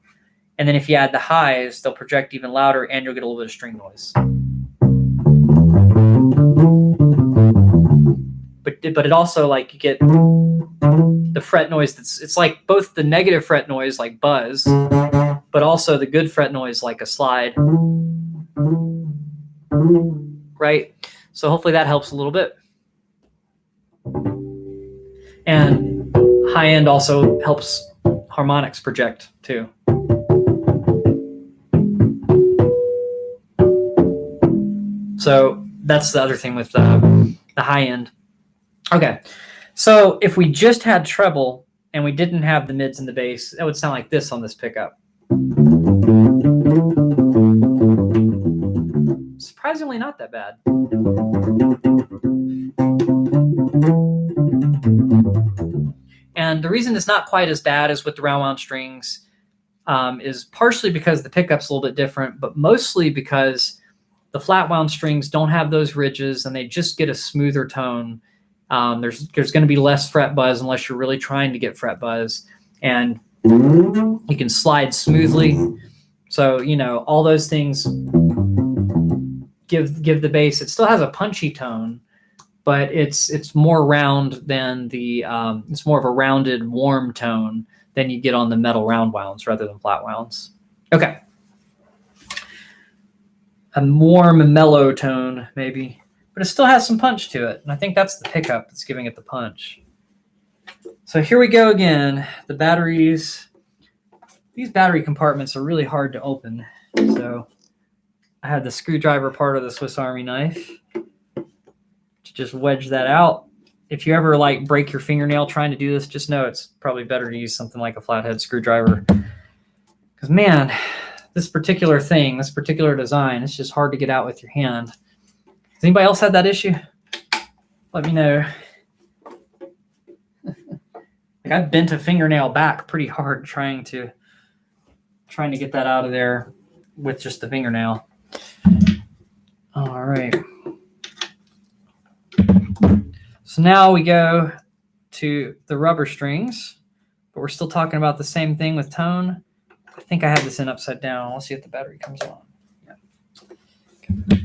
And then if you add the highs, they'll project even louder and you'll get a little bit of string noise. But it also, like, you get the fret noise it's like both the negative fret noise like buzz, but also the good fret noise like a slide. Right? So hopefully that helps a little bit. And high end also helps harmonics project too. So that's the other thing with the high end. Okay, so if we just had treble and we didn't have the mids and the bass, that would sound like this on this pickup. Surprisingly not that bad. And the reason it's not quite as bad as with the round wound strings is partially because the pickup's a little bit different, but mostly because the flat wound strings don't have those ridges and they just get a smoother tone. There's going to be less fret buzz unless you're really trying to get fret buzz, and you can slide smoothly. So, all those things give the bass. It still has a punchy tone, but it's more round than it's more of a rounded, warm tone than you get on the metal round wounds rather than flat wounds. Okay. A warm, mellow tone, maybe. But it still has some punch to it. And I think that's the pickup that's giving it the punch. So here we go again. The batteries. These battery compartments are really hard to open. So I have the screwdriver part of the Swiss Army knife to just wedge that out. If you ever like break your fingernail trying to do this, just know it's probably better to use something like a flathead screwdriver. Because man, this particular thing, this particular design, it's just hard to get out with your hand. Has anybody else had that issue? Let me know. Like I've bent a fingernail back pretty hard trying to get that out of there with just the fingernail. All right. So now we go to the rubber strings, but we're still talking about the same thing with tone. I think I have this in upside down. Let's see if the battery comes on. Yeah. Okay.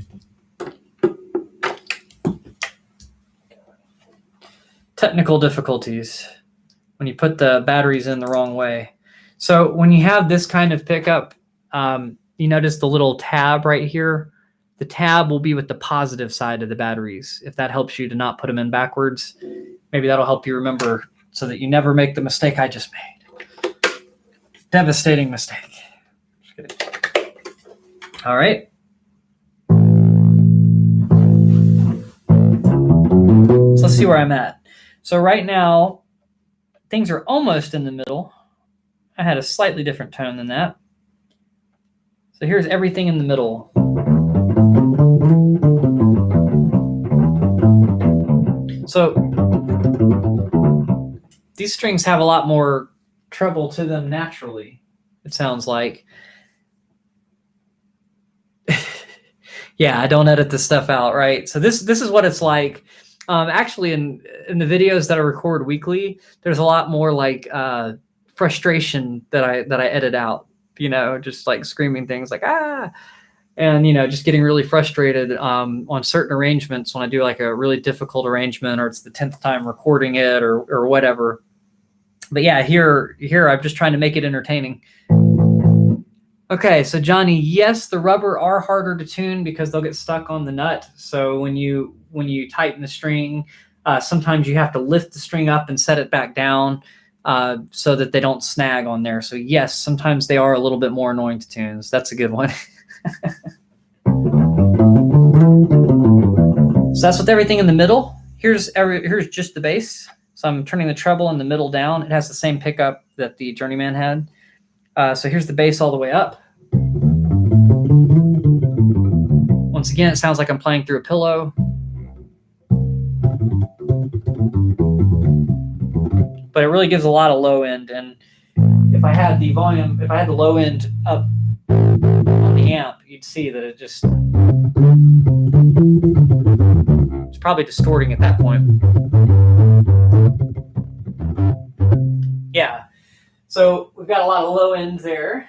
Technical difficulties when you put the batteries in the wrong way. So when you have this kind of pickup, you notice the little tab right here. The tab will be with the positive side of the batteries. If that helps you to not put them in backwards, maybe that'll help you remember so that you never make the mistake I just made. Devastating mistake. Just kidding. All right. So let's see where I'm at. So right now, things are almost in the middle. I had a slightly different tone than that. So here's everything in the middle. So these strings have a lot more treble to them naturally, it sounds like. Yeah, I don't edit this stuff out, right? So this is what it's like. Actually, in the videos that I record weekly, there's a lot more like frustration that I edit out. You know, just like screaming things like ah, and you know, just getting really frustrated on certain arrangements when I do like a really difficult arrangement or it's the 10th time recording it or whatever. But yeah, here I'm just trying to make it entertaining. Okay, so Johnny, yes, the rubber are harder to tune because they'll get stuck on the nut. So when you tighten the string, sometimes you have to lift the string up and set it back down so that they don't snag on there. So yes, sometimes they are a little bit more annoying to tune. So that's a good one. So that's with everything in the middle. Here's just the bass. So I'm turning the treble in the middle down. It has the same pickup that the Journeyman had. So here's the bass all the way up. Once again, it sounds like I'm playing through a pillow. But it really gives a lot of low end. And if I had the low end up on the amp, you'd see that it's probably distorting at that point. Yeah. So we've got a lot of low ends there.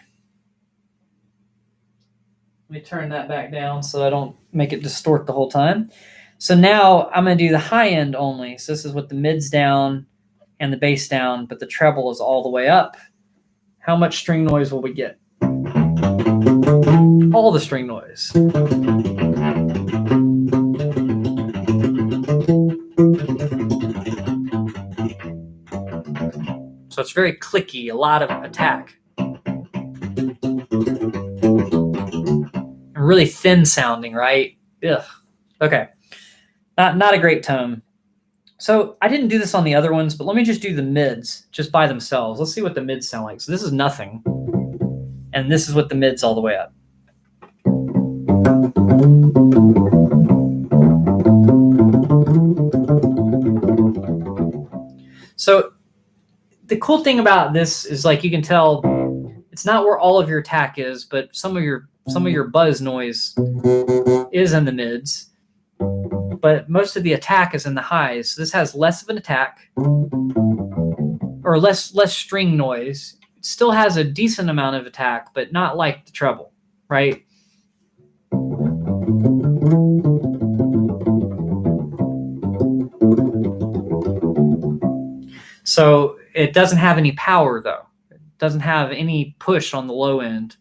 Let me turn that back down so I don't make it distort the whole time. So now I'm going to do the high end only. So this is with the mids down and the bass down, but the treble is all the way up. How much string noise will we get? All the string noise. So it's very clicky, a lot of attack. And really thin sounding, right? Ugh. Okay. Not a great tone. So I didn't do this on the other ones, but let me just do the mids just by themselves. Let's see what the mids sound like. So this is nothing. And this is what the mids all the way up. So the cool thing about this is like you can tell it's not where all of your attack is, but some of your buzz noise is in the mids. But most of the attack is in the highs. So this has less of an attack or less string noise. It still has a decent amount of attack, but not like the treble, right? So it doesn't have any power though. It doesn't have any push on the low end.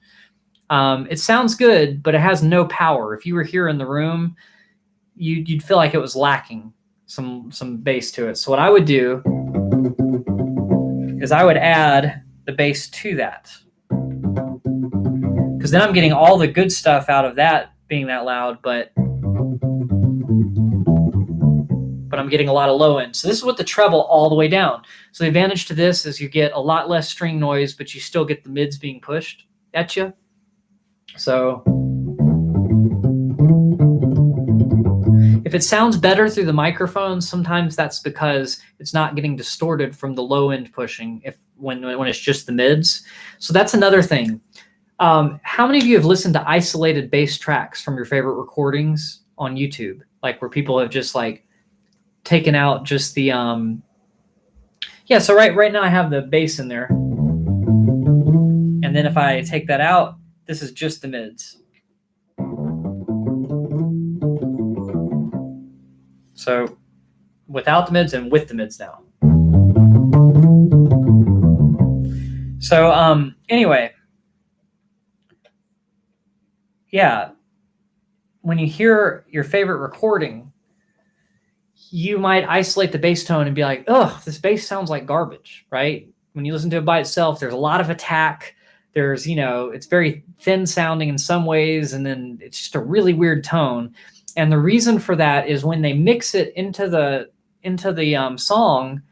It sounds good, but it has no power. If you were here in the room, you'd feel like it was lacking some bass to it. So what I would do is I would add the bass to that. Because then I'm getting all the good stuff out of that being that loud, but I'm getting a lot of low end. So this is with the treble all the way down. So the advantage to this is you get a lot less string noise, but you still get the mids being pushed at you. So if it sounds better through the microphone, sometimes that's because it's not getting distorted from the low end pushing when it's just the mids. So that's another thing. How many of you have listened to isolated bass tracks from your favorite recordings on YouTube? Like where people have just like taken out just the yeah, so right now I have the bass in there. And then if I take that out, this is just the mids. So without the mids and with the mids now. So anyway, yeah, when you hear your favorite recording, you might isolate the bass tone and be like, oh, this bass sounds like garbage, right? When you listen to it by itself, there's a lot of attack. There's, it's very thin sounding in some ways, and then it's just a really weird tone. And the reason for that is when they mix it into the song,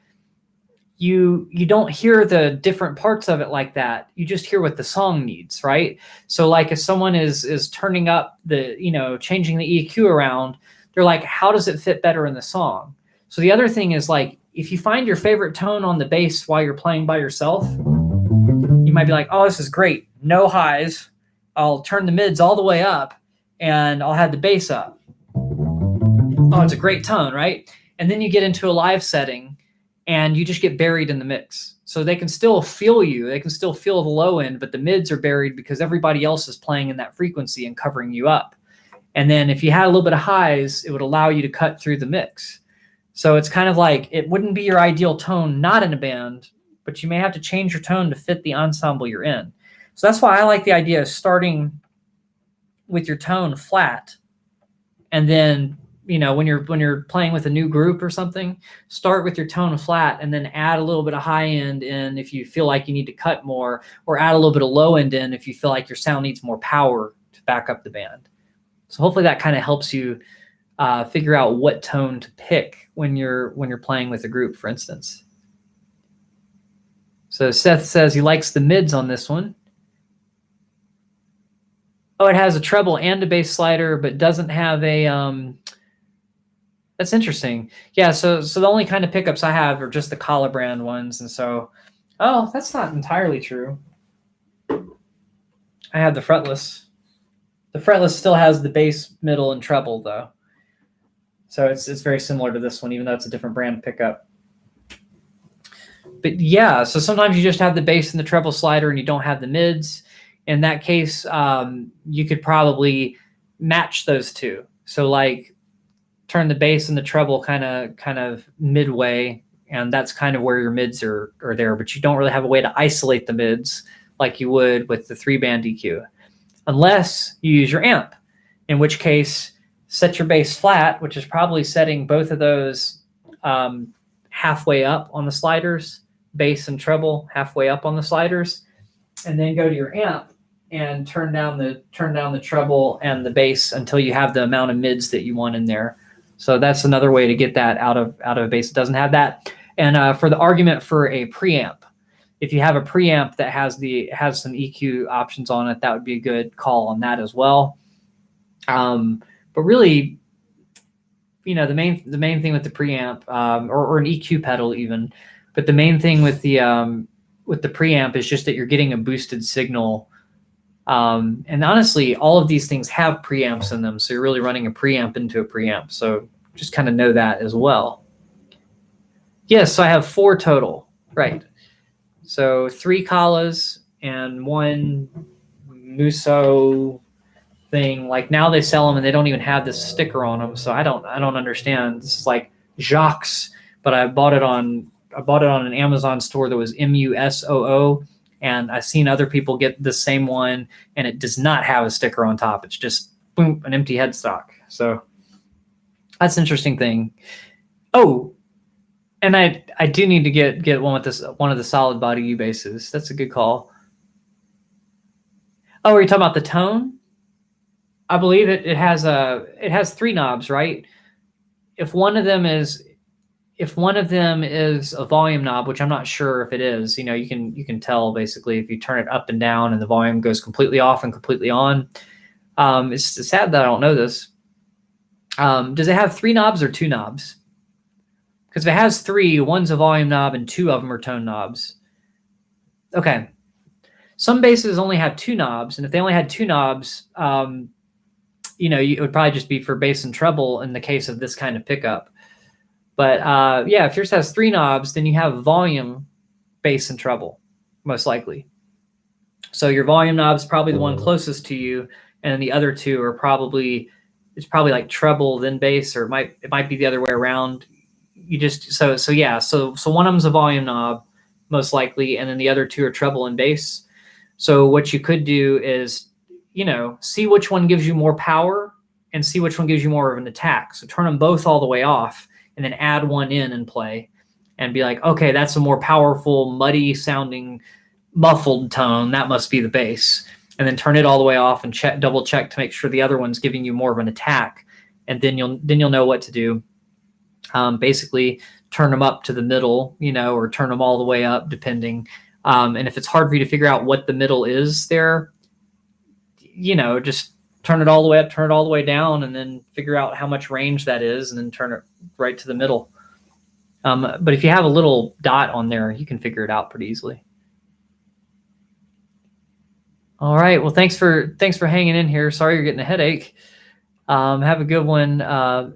you don't hear the different parts of it like that. You just hear what the song needs, right? So like if someone is turning up the, changing the EQ around, they're like, how does it fit better in the song? So the other thing is like, if you find your favorite tone on the bass while you're playing by yourself, you might be like, oh, this is great. No highs. I'll turn the mids all the way up and I'll have the bass up. Oh, it's a great tone, right? And then you get into a live setting and you just get buried in the mix. So they can still feel you. They can still feel the low end, but the mids are buried because everybody else is playing in that frequency and covering you up. And then if you had a little bit of highs, it would allow you to cut through the mix. So it's kind of like, it wouldn't be your ideal tone not in a band, but you may have to change your tone to fit the ensemble you're in. So that's why I like the idea of starting with your tone flat. And then, when you're playing with a new group or something, start with your tone flat and then add a little bit of high end in if you feel like you need to cut more, or add a little bit of low end in if you feel like your sound needs more power to back up the band. So hopefully that kind of helps you figure out what tone to pick when you're playing with a group, for instance. So Seth says he likes the mids on this one. Oh, it has a treble and a bass slider, but doesn't have a that's interesting. Yeah, so the only kind of pickups I have are just the Collar brand ones, and so that's not entirely true. I have the fretless. The fretless still has the bass, middle, and treble though. So it's very similar to this one, even though it's a different brand pickup. But yeah, so sometimes you just have the bass and the treble slider and you don't have the mids. In that case, you could probably match those two. So like turn the bass and the treble kind of midway, and that's kind of where your mids are there, but you don't really have a way to isolate the mids like you would with the 3-band EQ, unless you use your amp, in which case set your bass flat, which is probably setting both of those halfway up on the sliders, bass and treble halfway up on the sliders, and then go to your amp and turn down the treble and the bass until you have the amount of mids that you want in there. So that's another way to get that out of a bass that doesn't have that. And for the argument for a preamp, if you have a preamp that has some EQ options on it, that would be a good call on that as well. But really, the main thing with the preamp, or an EQ pedal even, but the main thing with the preamp is just that you're getting a boosted signal. And honestly, all of these things have preamps in them, so you're really running a preamp into a preamp. So just kind of know that as well. Yes, so I have 4 total, right? So 3 Kalas and 1 Muso thing. Like now they sell them and they don't even have this sticker on them, so I don't understand. This is like Jacques, but I bought it on an Amazon store that was MUSOO. And I've seen other people get the same one, and it does not have a sticker on top. It's just, boom, an empty headstock. So that's an interesting thing. Oh, And I do need to get one with one of the solid body U basses. That's a good call. Oh, are you talking about the tone? I believe it has 3 knobs, right? If one of them is a volume knob, which I'm not sure if it is, you can tell basically if you turn it up and down and the volume goes completely off and completely on. It's sad that I don't know this. Does it have 3 knobs or 2 knobs? Because if it has 3, one's a volume knob and 2 of them are tone knobs. Okay. Some basses only have 2 knobs, and if they only had 2 knobs, it would probably just be for bass and treble in the case of this kind of pickup. But yeah, if yours has 3 knobs, then you have volume, bass, and treble, most likely. So your volume knob is probably the one closest to you, and then the other 2 are probably like treble then bass, or it might be the other way around. So one of them's a volume knob, most likely, and then the other 2 are treble and bass. So what you could do is, see which one gives you more power and see which one gives you more of an attack. So turn them both all the way off and then add one in and play and be like, okay, that's a more powerful, muddy sounding, muffled tone. That must be the bass. And then turn it all the way off and double check to make sure the other one's giving you more of an attack. And then you'll know what to do. Basically turn them up to the middle, or turn them all the way up depending. And if it's hard for you to figure out what the middle is there, just turn it all the way up, turn it all the way down, and then figure out how much range that is, and then turn it right to the middle. But if you have a little dot on there, you can figure it out pretty easily. All right. Well, thanks for hanging in here. Sorry you're getting a headache. Have a good one.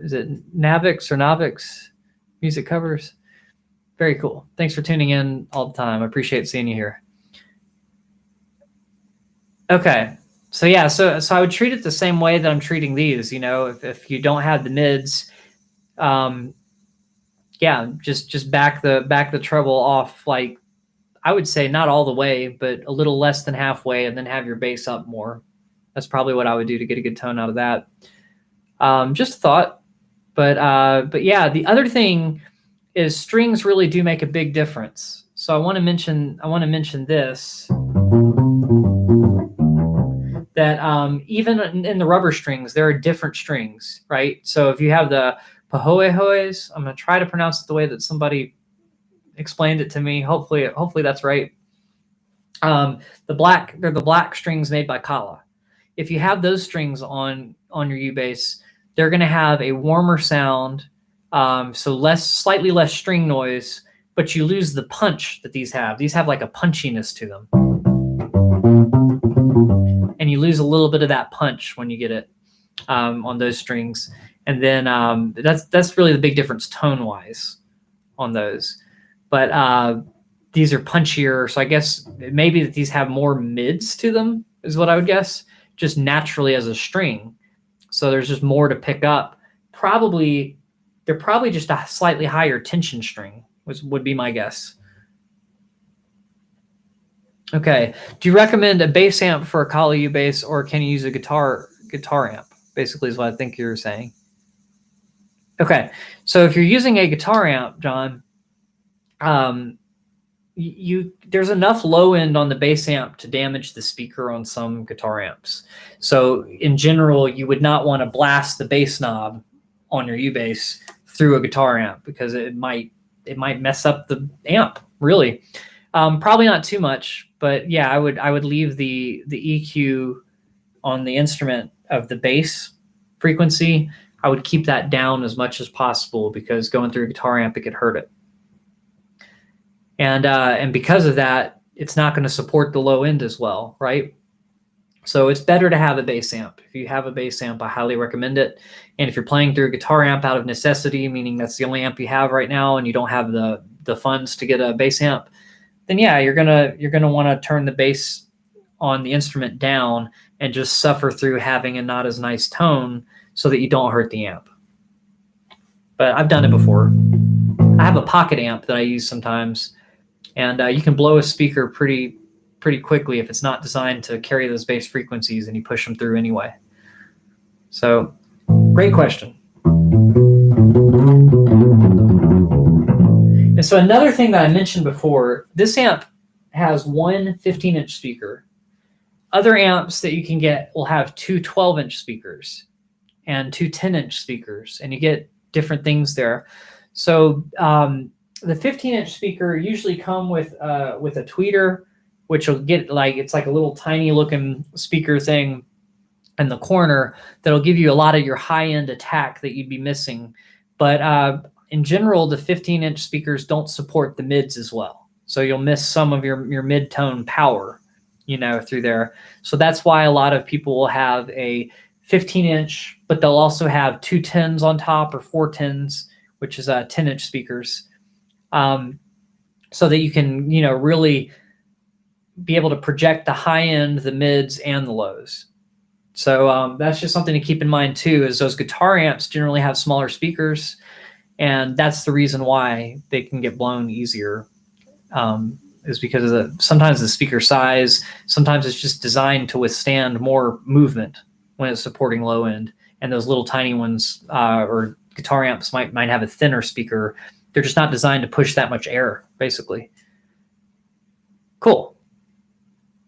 Is it Navix Music Covers? Very cool. Thanks for tuning in all the time. I appreciate seeing you here. Okay. So yeah, so I would treat it the same way that I'm treating these. If you don't have the mids, yeah, just back the treble off, like I would say not all the way, but a little less than halfway, and then have your bass up more. That's probably what I would do to get a good tone out of that. Just a thought, but yeah, the other thing is strings really do make a big difference. So I want to mention this, that even in the rubber strings, there are different strings, right? So if you have the pahoehoes, I'm going to try to pronounce it the way that somebody explained it to me. Hopefully that's right. They're the black strings made by Kala. If you have those strings on your U-bass, they're going to have a warmer sound, so slightly less string noise, but you lose the punch that these have. These have like a punchiness to them. And you lose a little bit of that punch when you get it on those strings. And then that's really the big difference tone-wise on those. But these are punchier, so I guess maybe that these have more mids to them is what I would guess, just naturally as a string. So there's just more to pick up. They're probably just a slightly higher tension string, would be my guess. Okay. Do you recommend a bass amp for a Kala U bass, or can you use a guitar amp? Basically is what I think you're saying. Okay. So if you're using a guitar amp, John, there's enough low end on the bass amp to damage the speaker on some guitar amps. So in general, you would not want to blast the bass knob on your U-bass through a guitar amp, because it might mess up the amp, really. Probably not too much, but yeah, I would leave the EQ on the instrument of the bass frequency. I would keep that down as much as possible, because going through a guitar amp, it could hurt it. And because of that, it's not going to support the low end as well, right? So it's better to have a bass amp. If you have a bass amp, I highly recommend it. And if you're playing through a guitar amp out of necessity, meaning that's the only amp you have right now and you don't have the funds to get a bass amp, then yeah, you're gonna want to turn the bass on the instrument down and just suffer through having a not as nice tone so that you don't hurt the amp. But I've done it before. I have a pocket amp that I use sometimes, and you can blow a speaker pretty quickly if it's not designed to carry those bass frequencies and you push them through anyway. So, great question. And so another thing that I mentioned before, this amp has one 15-inch speaker. Other amps that you can get will have two 12-inch speakers and two 10-inch speakers, and you get different things there. So the 15-inch speaker usually come with a tweeter, which will get it's like a little tiny looking speaker thing in the corner that'll give you a lot of your high-end attack that you'd be missing. But in general, the 15-inch speakers don't support the mids as well. So you'll miss some of your mid-tone power, through there. So that's why a lot of people will have a 15-inch, but they'll also have two 10s on top or four 10s, which is 10-inch speakers, so that you can, really be able to project the high end, the mids, and the lows. So that's just something to keep in mind too, is those guitar amps generally have smaller speakers, and that's the reason why they can get blown easier. Is because of sometimes the speaker size, sometimes it's just designed to withstand more movement when it's supporting low end. And those little tiny ones or guitar amps might have a thinner speaker. They're just not designed to push that much air, basically. Cool.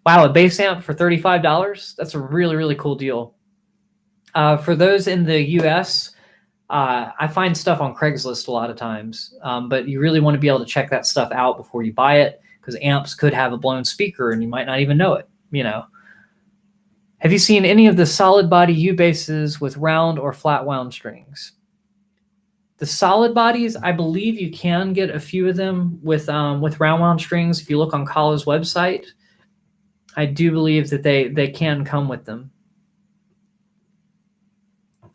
Wow, a bass amp for $35? That's a really, really cool deal. For those in the US, I find stuff on Craigslist a lot of times, but you really want to be able to check that stuff out before you buy it, because amps could have a blown speaker and you might not even know it, Have you seen any of the solid body U basses with round or flat wound strings? The solid bodies, I believe you can get a few of them with round wound strings. If you look on Kala's website, I do believe that they can come with them.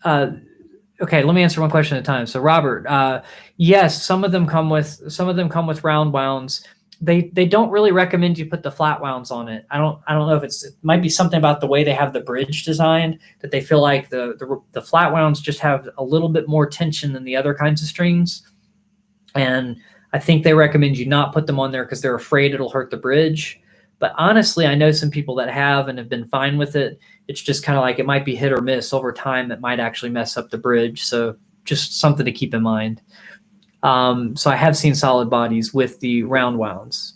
Okay, let me answer one question at a time. So Robert, yes, some of them come with round wounds. They don't really recommend you put the flat wounds on it. I don't know if it might be something about the way they have the bridge designed that they feel like the flat wounds just have a little bit more tension than the other kinds of strings. And I think they recommend you not put them on there because they're afraid it'll hurt the bridge. But honestly, I know some people that have and have been fine with it. It's just kind of like it might be hit or miss over time. It might actually mess up the bridge. So just something to keep in mind. So I have seen solid bodies with the round wounds.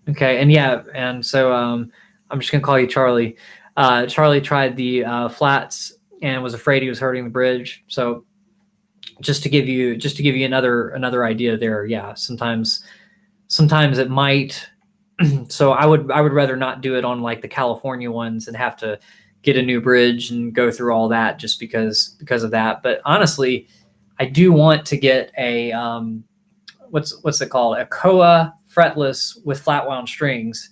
Okay, and yeah, and so I'm just gonna call you Charlie. Charlie tried the flats and was afraid he was hurting the bridge. So just to give you another idea there, yeah, sometimes it might. So I would rather not do it on like the California ones and have to get a new bridge and go through all that just because of that. But honestly, I do want to get a what's it called? A Koa fretless with flat wound strings,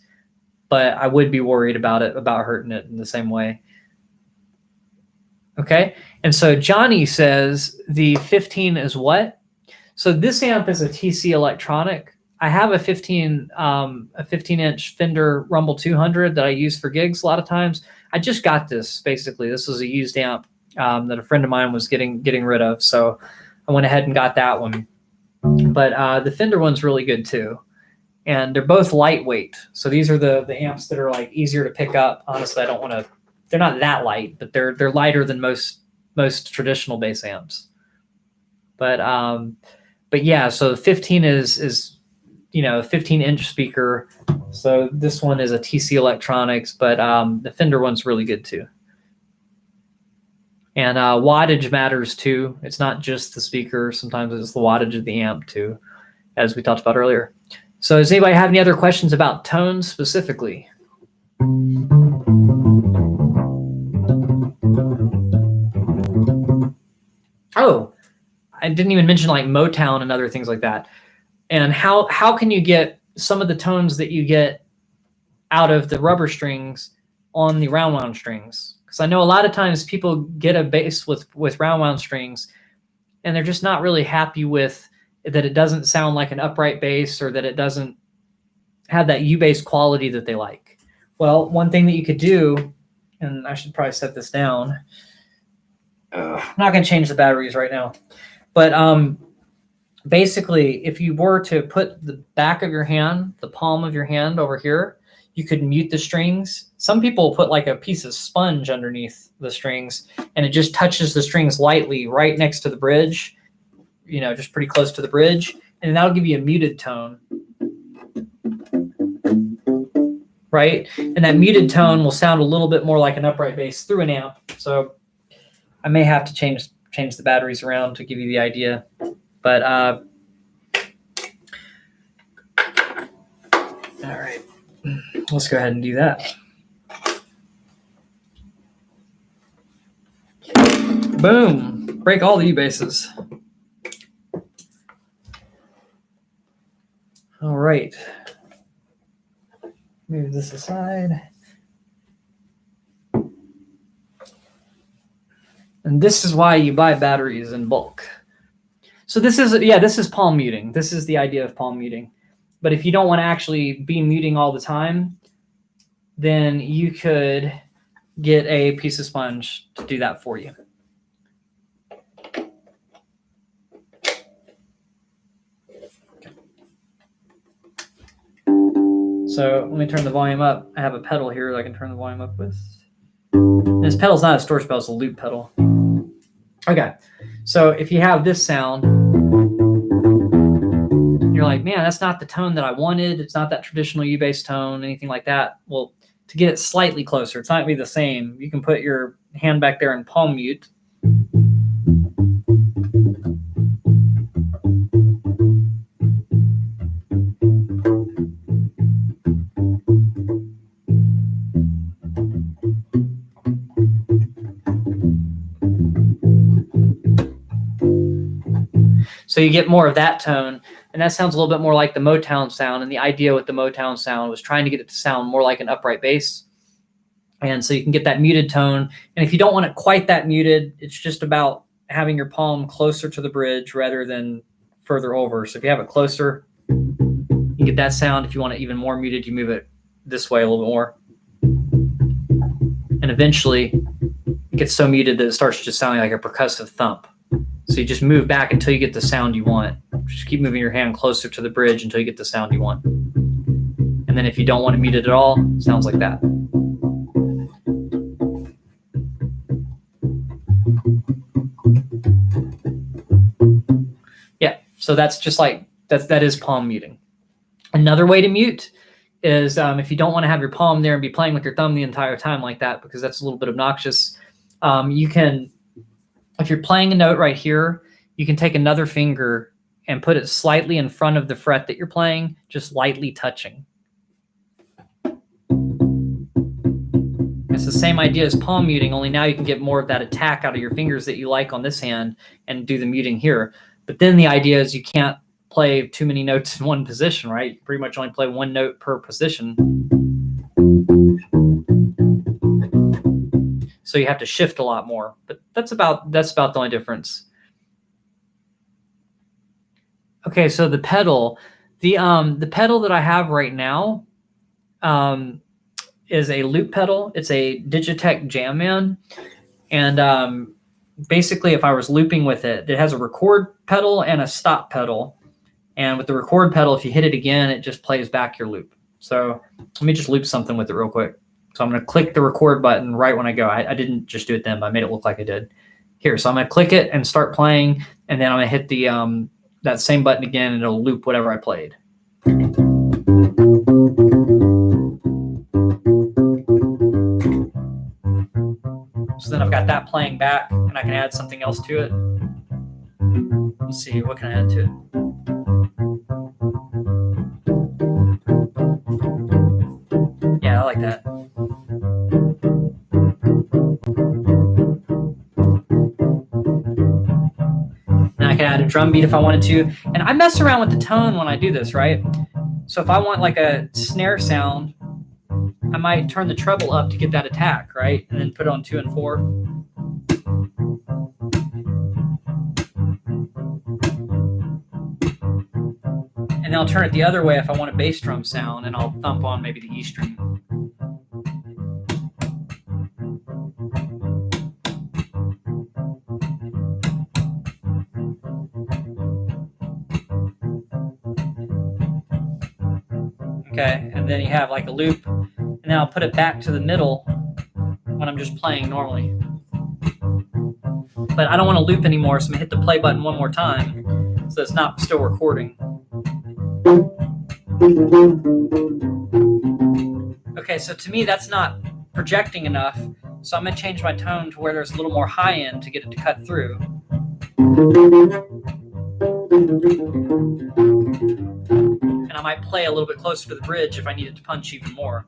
but I would be worried about hurting it in the same way. Okay, and so Johnny says the 15 is what? So this amp is a TC Electronic. I have a 15-inch Fender Rumble 200 that I use for gigs a lot of times. I just got this, basically. This was a used amp that a friend of mine was getting rid of, so I went ahead and got that one. But the Fender one's really good too, and they're both lightweight. So these are the amps that are like easier to pick up. Honestly, I don't want to. They're not that light, but they're lighter than most traditional bass amps. But yeah, so the 15 is 15-inch speaker. So this one is a TC Electronics, but the Fender one's really good too. And wattage matters too. It's not just the speaker. Sometimes it's the wattage of the amp too, as we talked about earlier. So does anybody have any other questions about tones specifically? Oh, I didn't even mention like Motown and other things like that. And how can you get some of the tones that you get out of the rubber strings on the round wound strings? Because I know a lot of times people get a bass with round wound strings and they're just not really happy with that. It doesn't sound like an upright bass, or that it doesn't have that U-bass quality that they like. Well, one thing that you could do, and I should probably set this down. I'm not going to change the batteries right now. But basically, if you were to put the back of your hand, the palm of your hand over here, you could mute the strings. Some people put like a piece of sponge underneath the strings, and it just touches the strings lightly right next to the bridge, just pretty close to the bridge, and that'll give you a muted tone. Right? And that muted tone will sound a little bit more like an upright bass through an amp. So I may have to change the batteries around to give you the idea. But all right, let's go ahead and do that. Boom, break all the E basses. All right. Move this aside. And this is why you buy batteries in bulk. So this is palm muting. This is the idea of palm muting. But if you don't want to actually be muting all the time, then you could get a piece of sponge to do that for you. So let me turn the volume up. I have a pedal here that I can turn the volume up with. And this pedal's not a distortion pedal, it's a loop pedal. Okay, so if you have this sound, you're like, man, that's not the tone that I wanted. It's not that traditional U-bass tone, anything like that. Well, to get it slightly closer, it's not going to be the same. You can put your hand back there in palm mute. So you get more of that tone, and that sounds a little bit more like the Motown sound. And the idea with the Motown sound was trying to get it to sound more like an upright bass. And so you can get that muted tone. And if you don't want it quite that muted, it's just about having your palm closer to the bridge rather than further over. So if you have it closer, you get that sound. If you want it even more muted, you move it this way a little bit more. And eventually it gets so muted that it starts just sounding like a percussive thump. So you just move back until you get the sound you want. Just keep moving your hand closer to the bridge until you get the sound you want. And then if you don't want it muted at all, it sounds like that. Yeah, so that's just like, that is palm muting. Another way to mute is if you don't want to have your palm there and be playing with your thumb the entire time like that, because that's a little bit obnoxious, you can, if you're playing a note right here, you can take another finger and put it slightly in front of the fret that you're playing, just lightly touching. It's the same idea as palm muting, only now you can get more of that attack out of your fingers that you like on this hand and do the muting here. But then the idea is you can't play too many notes in one position, right? You pretty much only play one note per position. So you have to shift a lot more, but that's about the only difference. Okay, so the pedal, the pedal that I have right now is a loop pedal. It's a Digitech Jamman, and basically, if I was looping with it, it has a record pedal and a stop pedal. And with the record pedal, if you hit it again, it just plays back your loop. So let me just loop something with it real quick. So I'm going to click the record button right when I go. I didn't just do it then, but I made it look like I did. Here, so I'm going to click it and start playing, and then I'm going to hit the that same button again, and it'll loop whatever I played. So then I've got that playing back, and I can add something else to it. Let's see, what can I add to it? Yeah, I like that. Now I can add a drum beat if I wanted to. And I mess around with the tone when I do this, right? So if I want like a snare sound, I might turn the treble up to get that attack, right? And then put it on 2 and 4. And then I'll turn it the other way if I want a bass drum sound, and I'll thump on maybe the E string. Okay, and then you have like a loop, and then I'll put it back to the middle when I'm just playing normally. But I don't want to loop anymore, so I'm going to hit the play button one more time. so it's not still recording. Okay, so to me that's not projecting enough, so I'm going to change my tone to where there's a little more high end to get it to cut through. And I might play a little bit closer to the bridge if I needed to punch even more.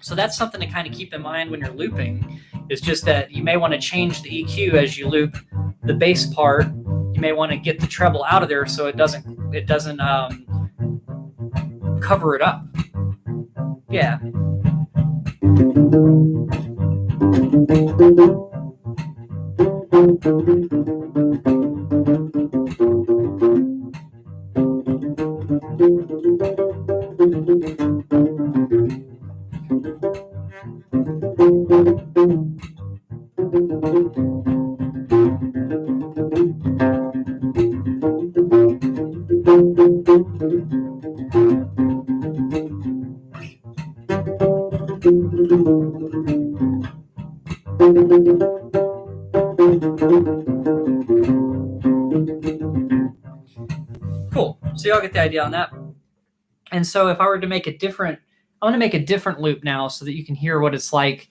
So that's something to kind of keep in mind when you're looping, is just that you may want to change the EQ as you loop the bass part. You may want to get the treble out of there so it doesn't cover it up. Yeah. Cool. So y'all get the idea on that. And so if I were to make a different, I want to make a different loop now so that you can hear what it's like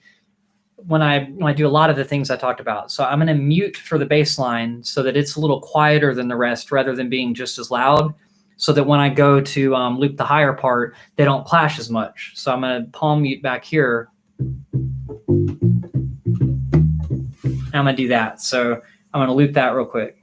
when I do a lot of the things I talked about. So I'm going to mute for the bass line so that it's a little quieter than the rest rather than being just as loud, so that when I go to loop the higher part, they don't clash as much. So I'm going to palm mute back here. And I'm going to do that. So I'm going to loop that real quick.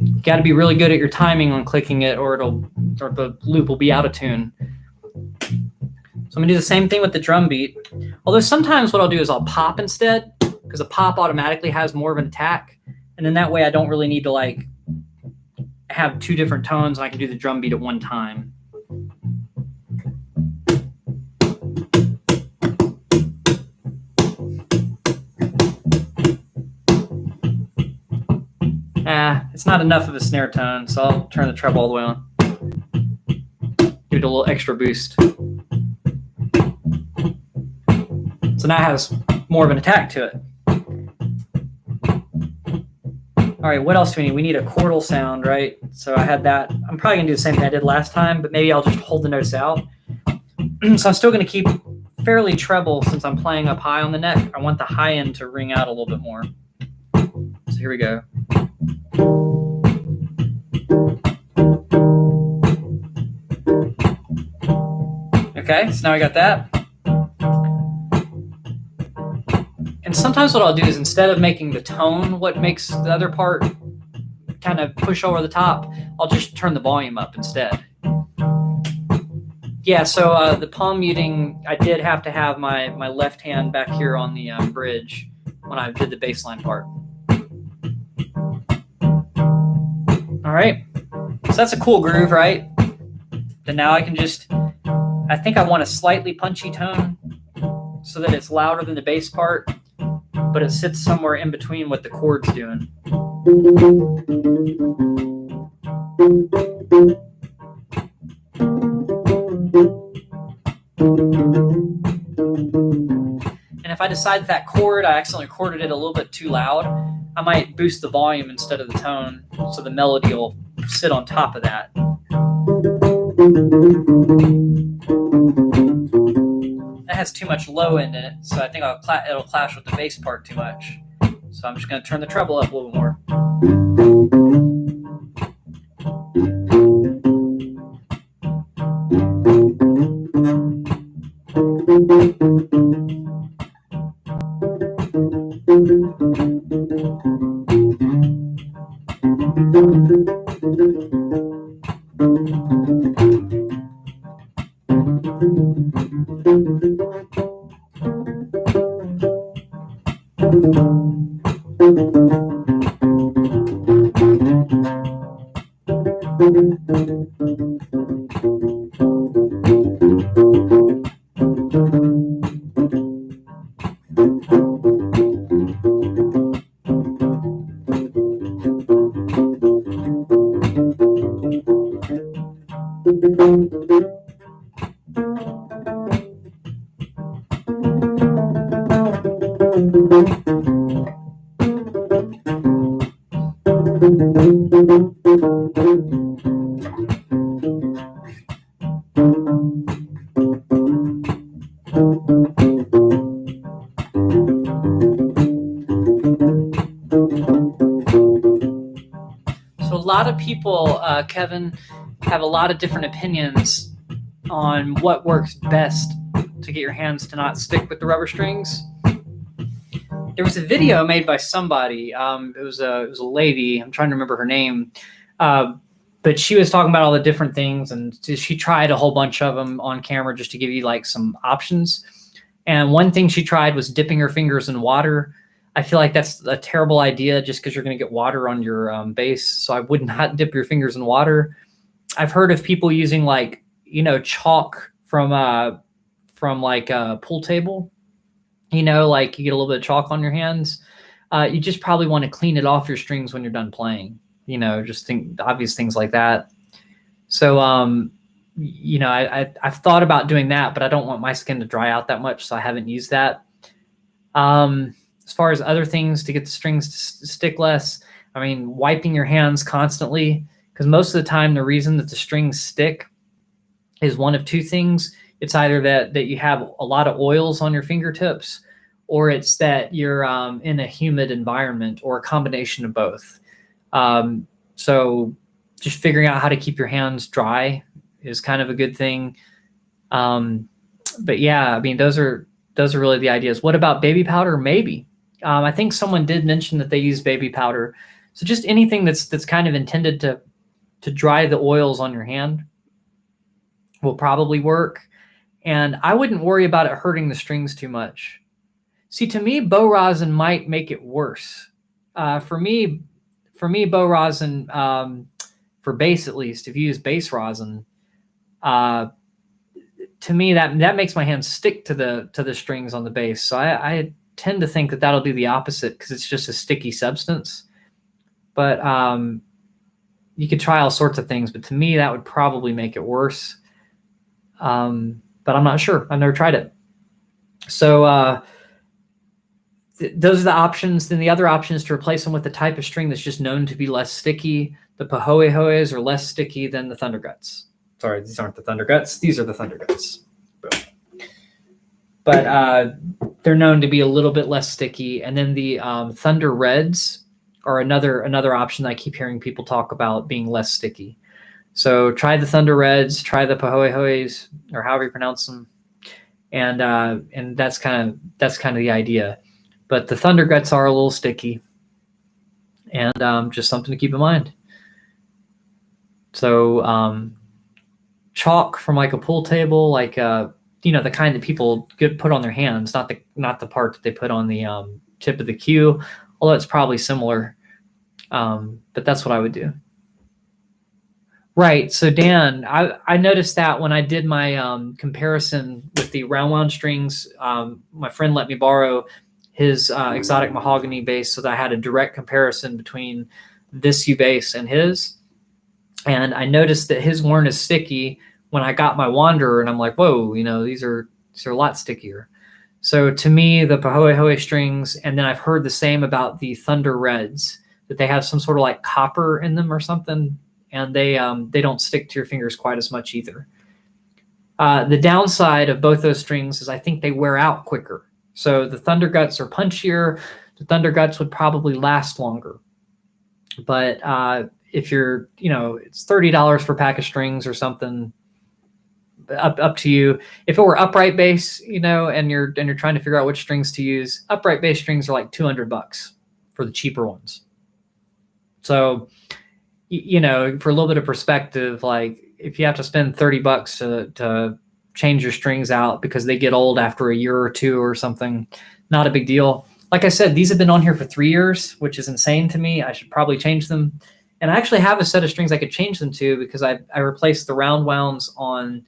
You got to be really good at your timing when clicking it, or the loop will be out of tune. So I'm going to do the same thing with the drum beat. Although sometimes what I'll do is I'll pop instead, because a pop automatically has more of an attack. And then that way I don't really need to like have two different tones, and I can do the drum beat at one time. It's not enough of a snare tone, so I'll turn the treble all the way on. Give it a little extra boost. So now it has more of an attack to it. All right, what else do we need? We need a chordal sound, right? So I had that. I'm probably going to do the same thing I did last time, but maybe I'll just hold the notes out. So I'm still going to keep fairly treble since I'm playing up high on the neck. I want the high end to ring out a little bit more. So here we go. Okay, so now I got that. And sometimes what I'll do is, instead of making the tone what makes the other part kind of push over the top, I'll just turn the volume up instead. Yeah, so the palm muting, I did have to have my left hand back here on the bridge when I did the bass line part. All right, so that's a cool groove, right? Then now I can just, I think I want a slightly punchy tone so that it's louder than the bass part, but it sits somewhere in between what the chord's doing. And if I decide that chord, I accidentally chorded it a little bit too loud, I might boost the volume instead of the tone, so the melody will sit on top of that. That has too much low end in it, so I think it'll clash with the bass part too much. So I'm just going to turn the treble up a little more. So a lot of people, Kevin, have a lot of different opinions on what works best to get your hands to not stick with the rubber strings. There was a video made by somebody. It was a lady. I'm trying to remember her name, but she was talking about all the different things, and she tried a whole bunch of them on camera just to give you like some options. And one thing she tried was dipping her fingers in water. I feel like that's a terrible idea just because you're going to get water on your bass. So I would not dip your fingers in water. I've heard of people using like, chalk from like a pool table. Like you get a little bit of chalk on your hands. You just probably want to clean it off your strings when you're done playing. Just think obvious things like that. So, I've thought about doing that, but I don't want my skin to dry out that much, so I haven't used that. As far as other things to get the strings to stick less, I mean, wiping your hands constantly, because most of the time the reason that the strings stick is one of two things. It's either that you have a lot of oils on your fingertips, or it's that you're in a humid environment, or a combination of both. So just figuring out how to keep your hands dry is kind of a good thing. But yeah, I mean, those are really the ideas. What about baby powder? Maybe. I think someone did mention that they use baby powder. So just anything that's kind of intended to dry the oils on your hand will probably work. And I wouldn't worry about it hurting the strings too much. See, to me, bow rosin might make it worse. For me, bow rosin, for bass at least, if you use bass rosin, to me that makes my hands stick to the strings on the bass. So I tend to think that that'll do the opposite because it's just a sticky substance. But you could try all sorts of things, but to me that would probably make it worse. But I'm not sure. I've never tried it. So those are the options. Then the other option is to replace them with a type of string that's just known to be less sticky. The pahoehoes are less sticky than the Thunderguts. Sorry, these aren't the Thunderguts. These are the Thunderguts. But they're known to be a little bit less sticky. And then the Thunder Reds are another option that I keep hearing people talk about being less sticky. So try the Thunder Reds, try the pahoehoes, or however you pronounce them, and that's kind of the idea. But the Thunderguts are a little sticky, and just something to keep in mind. So chalk from like a pool table, like the kind that people put on their hands, not the part that they put on the tip of the cue, although it's probably similar. But that's what I would do. Right. So Dan, I noticed that when I did my comparison with the round wound strings, my friend let me borrow his exotic mahogany bass so that I had a direct comparison between this U bass and his. And I noticed that his weren't as sticky when I got my Wanderer, and I'm like, whoa, these are a lot stickier. So to me, the pahoehoe strings, and then I've heard the same about the Thunder Reds, that they have some sort of like copper in them or something, and they don't stick to your fingers quite as much either. The downside of both those strings is I think they wear out quicker. So the Thunderguts are punchier. The Thunderguts would probably last longer. But if you're, it's $30 for a pack of strings or something, up to you. If it were upright bass, and you're trying to figure out which strings to use, upright bass strings are like $200 for the cheaper ones. So, for a little bit of perspective, like if you have to spend $30 to change your strings out because they get old after a year or two or something, not a big deal. Like I said, these have been on here for 3 years, which is insane to me. I should probably change them. And I actually have a set of strings I could change them to because I replaced the round wounds on,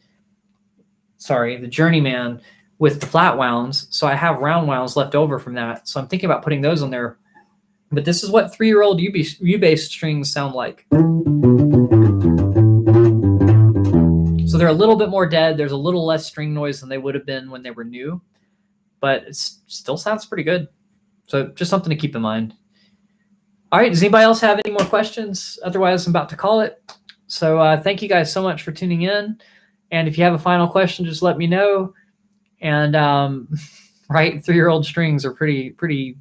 the Journeyman with the flat wounds. So I have round wounds left over from that. So I'm thinking about putting those on there. But this is what 3-year-old U-bass strings sound like. So they're a little bit more dead. There's a little less string noise than they would have been when they were new. But it still sounds pretty good. So just something to keep in mind. All right. Does anybody else have any more questions? Otherwise, I'm about to call it. So thank you guys so much for tuning in. And if you have a final question, just let me know. And right, 3-year-old strings are pretty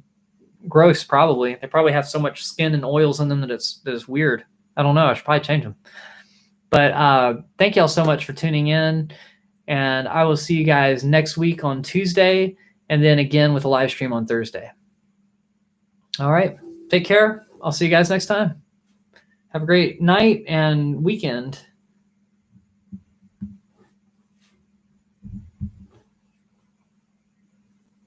gross. Probably they probably have so much skin and oils in them that it's weird. I don't know. I should probably change them. But thank y'all so much for tuning in. And I will see you guys next week on Tuesday, and then again with a live stream on Thursday. All right. Take care. I'll see you guys next time. Have a great night and weekend.